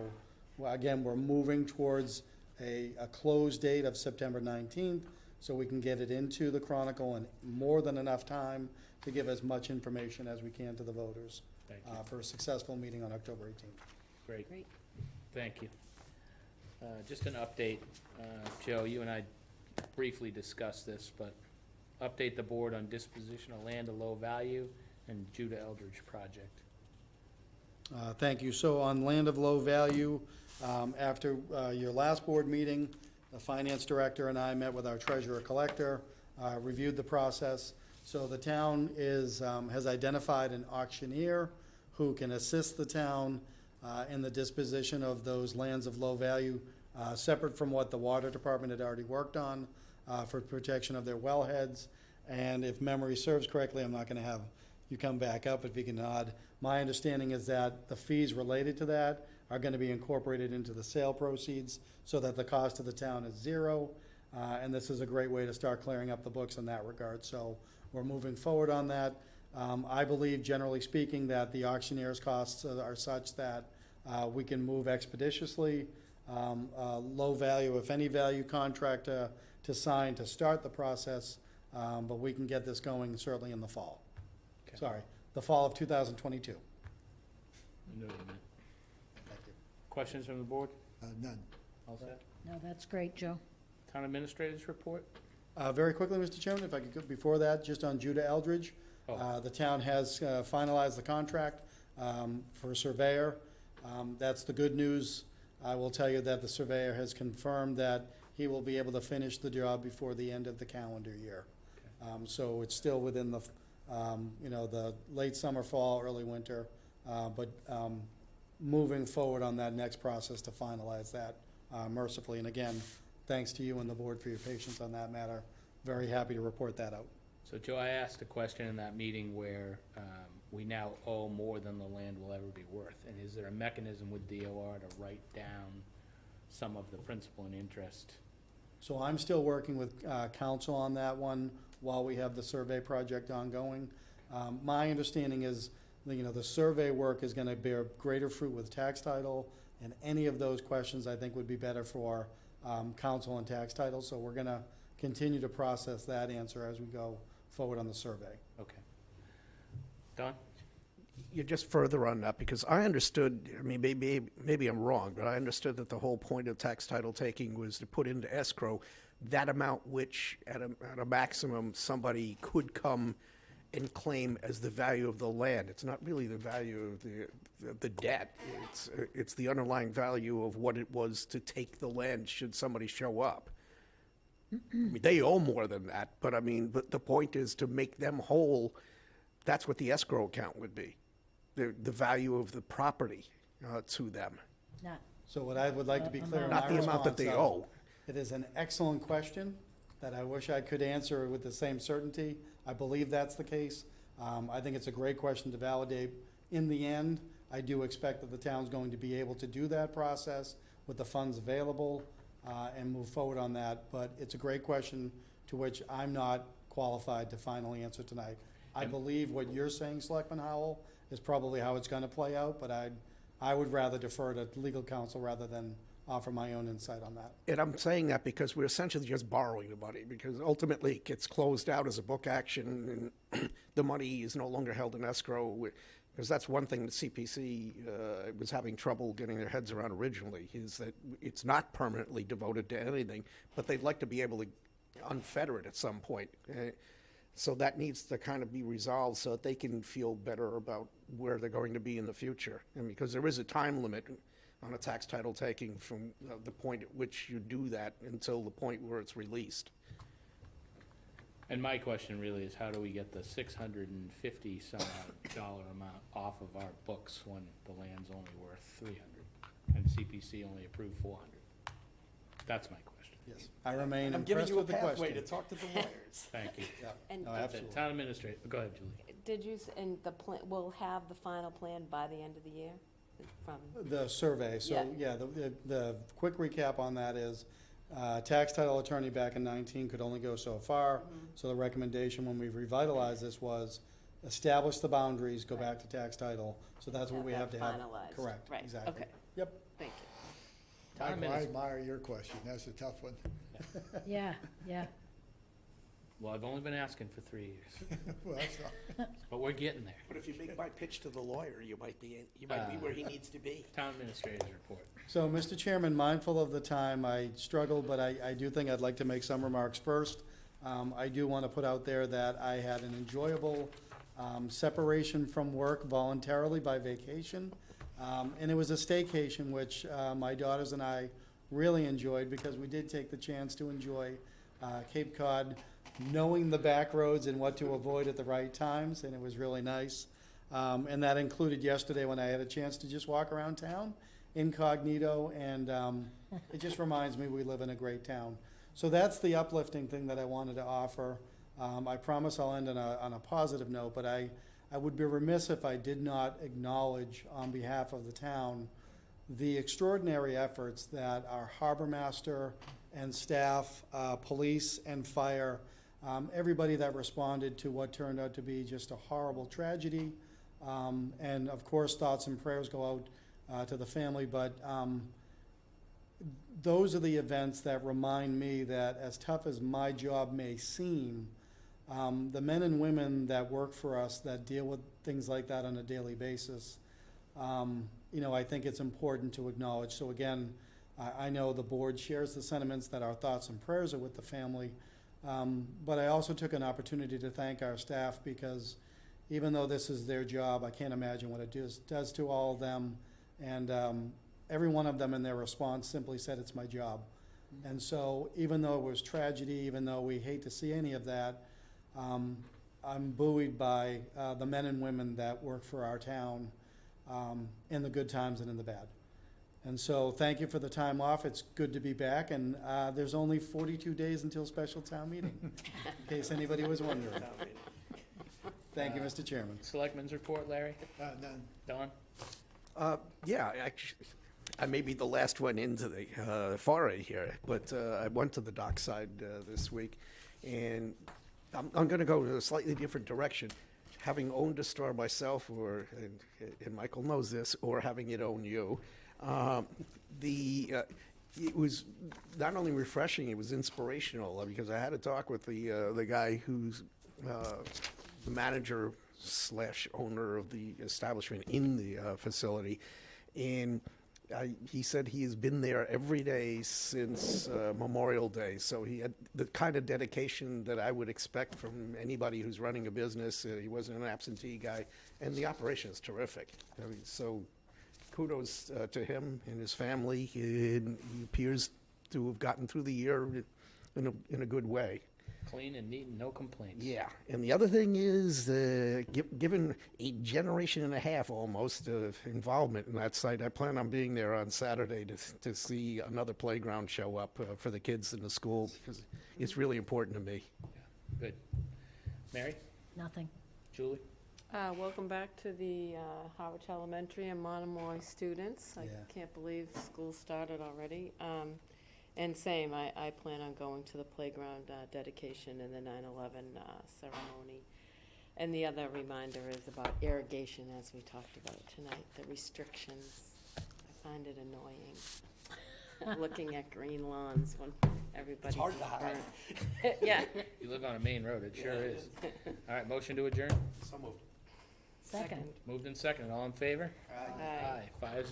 well, again, we're moving towards a close date of September 19th, so we can get it into the Chronicle in more than enough time to give as much information as we can to the voters Thank you. for a successful meeting on October 18th. Great. Great. Thank you. Just an update. Joe, you and I briefly discussed this, but update the board on disposition of land of low value and Judah Eldridge project. Thank you. So on land of low value, after your last board meeting, the finance director and I met with our treasurer collector, reviewed the process. So the town has identified an auctioneer who can assist the town in the disposition of those lands of low value, separate from what the water department had already worked on for protection of their wellheads. And if memory serves correctly, I'm not going to have you come back up if you can nod. My understanding is that the fees related to that are going to be incorporated into the sale proceeds so that the cost of the town is 0. And this is a great way to start clearing up the books in that regard. So we're moving forward on that. I believe, generally speaking, that the auctioneer's costs are such that we can move expeditiously. Low value, if any value contract to sign to start the process, but we can get this going certainly in the fall. Okay. Sorry, the fall of 2022. Noted, Matt. Thank you. Questions from the board? None. All set? No, that's great, Joe. Town administrators report? Very quickly, Mr. Chairman, if I could, before that, just on Judah Eldridge. The town has finalized the contract for a surveyor. That's the good news. I will tell you that the surveyor has confirmed that he will be able to finish the job before the end of the calendar year. So it's still within the, the late summer, fall, early winter, but moving forward on that next process to finalize that mercifully. And again, thanks to you and the board for your patience on that matter. Very happy to report that out. So, Joe, I asked a question in that meeting where we now owe more than the land will ever be worth. And is there a mechanism with DOR to write down some of the principal and interest? So I'm still working with council on that one while we have the survey project ongoing. My understanding is, the survey work is going to bear greater fruit with tax title, and any of those questions I think would be better for council and tax title. So we're going to continue to process that answer as we go forward on the survey. Okay. Don? You're just further on that, because I understood, I mean, maybe I'm wrong, but I understood that the whole point of tax title taking was to put into escrow that amount which, at a maximum, somebody could come and claim as the value of the land. It's not really the value of the debt. It's the underlying value of what it was to take the land should somebody show up. I mean, they owe more than that, but the point is to make them whole. That's what the escrow account would be, the value of the property to them. Not, So what I would like to be clear in my Not the amount that they response of, owe. it is an excellent question that I wish I could answer with the same certainty. I believe that's the case. I think it's a great question to validate. In the end, I do expect that the town's going to be able to do that process with the funds available and move forward on that. But it's a great question to which I'm not qualified to finally answer tonight. I believe what you're saying, Selectman Howell, is probably how it's going to play out, but I would rather defer to legal counsel rather than offer my own insight on that. And I'm saying that because we're essentially just borrowing the money, because ultimately it gets closed out as a book action, and the money is no longer held in escrow. Because that's one thing the CPC was having trouble getting their heads around originally, is that it's not permanently devoted to anything, but they'd like to be able to unfetter it at some point. So that needs to kind of be resolved so that they can feel better about where they're going to be in the future. And because there is a time limit on a tax title taking from the point at which you do that until the point where it's released. And my question really is, how do we get the $650 some odd dollar amount off of our books when the land's only worth $300 and CPC only approved $400? That's my question. Yes. I remain I'm giving impressed you a with the pathway question. to talk to the lawyers. Thank you. Yeah. And No, That's it. absolutely. Town administrator, go ahead, Julie. did you, and the plan, we'll have the final plan by the end of the year from, The survey, so, yeah, the quick recap on that is, tax title attorney back in 19 could only go so far. So the recommendation when we revitalized this was establish the boundaries, go back to tax title. So that's what we have to have. finalized. Correct, Right, exactly. okay. Yep. Thank you. Town Michael, I adminis- admire your question. That's a tough one. yeah, yeah. Well, I've only been asking for 3 years, Well, that's not. but we're getting there. But if you make my pitch to the lawyer, you might be where he needs to be. Town administrator's report. So, Mr. Chairman, mindful of the time, I struggled, but I do think I'd like to make some remarks first. I do want to put out there that I had an enjoyable separation from work voluntarily by vacation. And it was a staycation, which my daughters and I really enjoyed because we did take the chance to enjoy Cape Cod, knowing the back roads and what to avoid at the right times, and it was really nice. And that included yesterday when I had a chance to just walk around town incognito, and it just reminds me we live in a great town. So that's the uplifting thing that I wanted to offer. I promise I'll end on a positive note, but I would be remiss if I did not acknowledge on behalf of the town the extraordinary efforts that our harbor master and staff, police and fire, everybody that responded to what turned out to be just a horrible tragedy. And of course, thoughts and prayers go out to the family, but those are the events that remind me that as tough as my job may seem, the men and women that work for us that deal with things like that on a daily basis you know, I think it's important to acknowledge. So again, I know the board shares the sentiments that our thoughts and prayers are with the family. But I also took an opportunity to thank our staff, because even though this is their job, I can't imagine what it does to all of them. And every one of them in their response simply said, "It's my job." And so even though it was tragedy, even though we hate to see any of that, I'm buoyed by the men and women that work for our town in the good times and in the bad. And so thank you for the time off. It's good to be back. And there's only 42 days until special town meeting, in case anybody was wondering. Thank you, Mr. Chairman. Selectmen's report, Larry? None. Don? Yeah, actually, I may be the last one into the foray here, but I went to the dockside this week, and I'm going to go in a slightly different direction. Having owned a store myself, and Michael knows this, or having it own you, it was not only refreshing, it was inspirational, because I had a talk with the guy who's the manager / owner of the establishment in the facility, and he said he has been there every day since Memorial Day. So he had the kind of dedication that I would expect from anybody who's running a business. He wasn't an absentee guy, and the operation is terrific. I mean, so kudos to him and his family. He appears to have gotten through the year in a good way. Clean and neat and no complaints. Yeah, and the other thing is, given a generation and a half almost of involvement in that site, I plan on being there on Saturday to see another playground show up for the kids in the school, because it's really important to me. Good. Mary? Nothing. Julie? Welcome back to the Harwich Elementary and Monomoy students. I can't believe school started already. And same, I plan on going to the playground dedication and the 9/11 ceremony. And the other reminder is about irrigation, as we talked about tonight, the restrictions. I find it annoying, looking at green lawns when everybody's hard to hide. burnt. Yeah. You live on a main road, it sure is. All right, motion to adjourn? So moved. Second. Moved and seconded, all in favor? Aye. 5-0.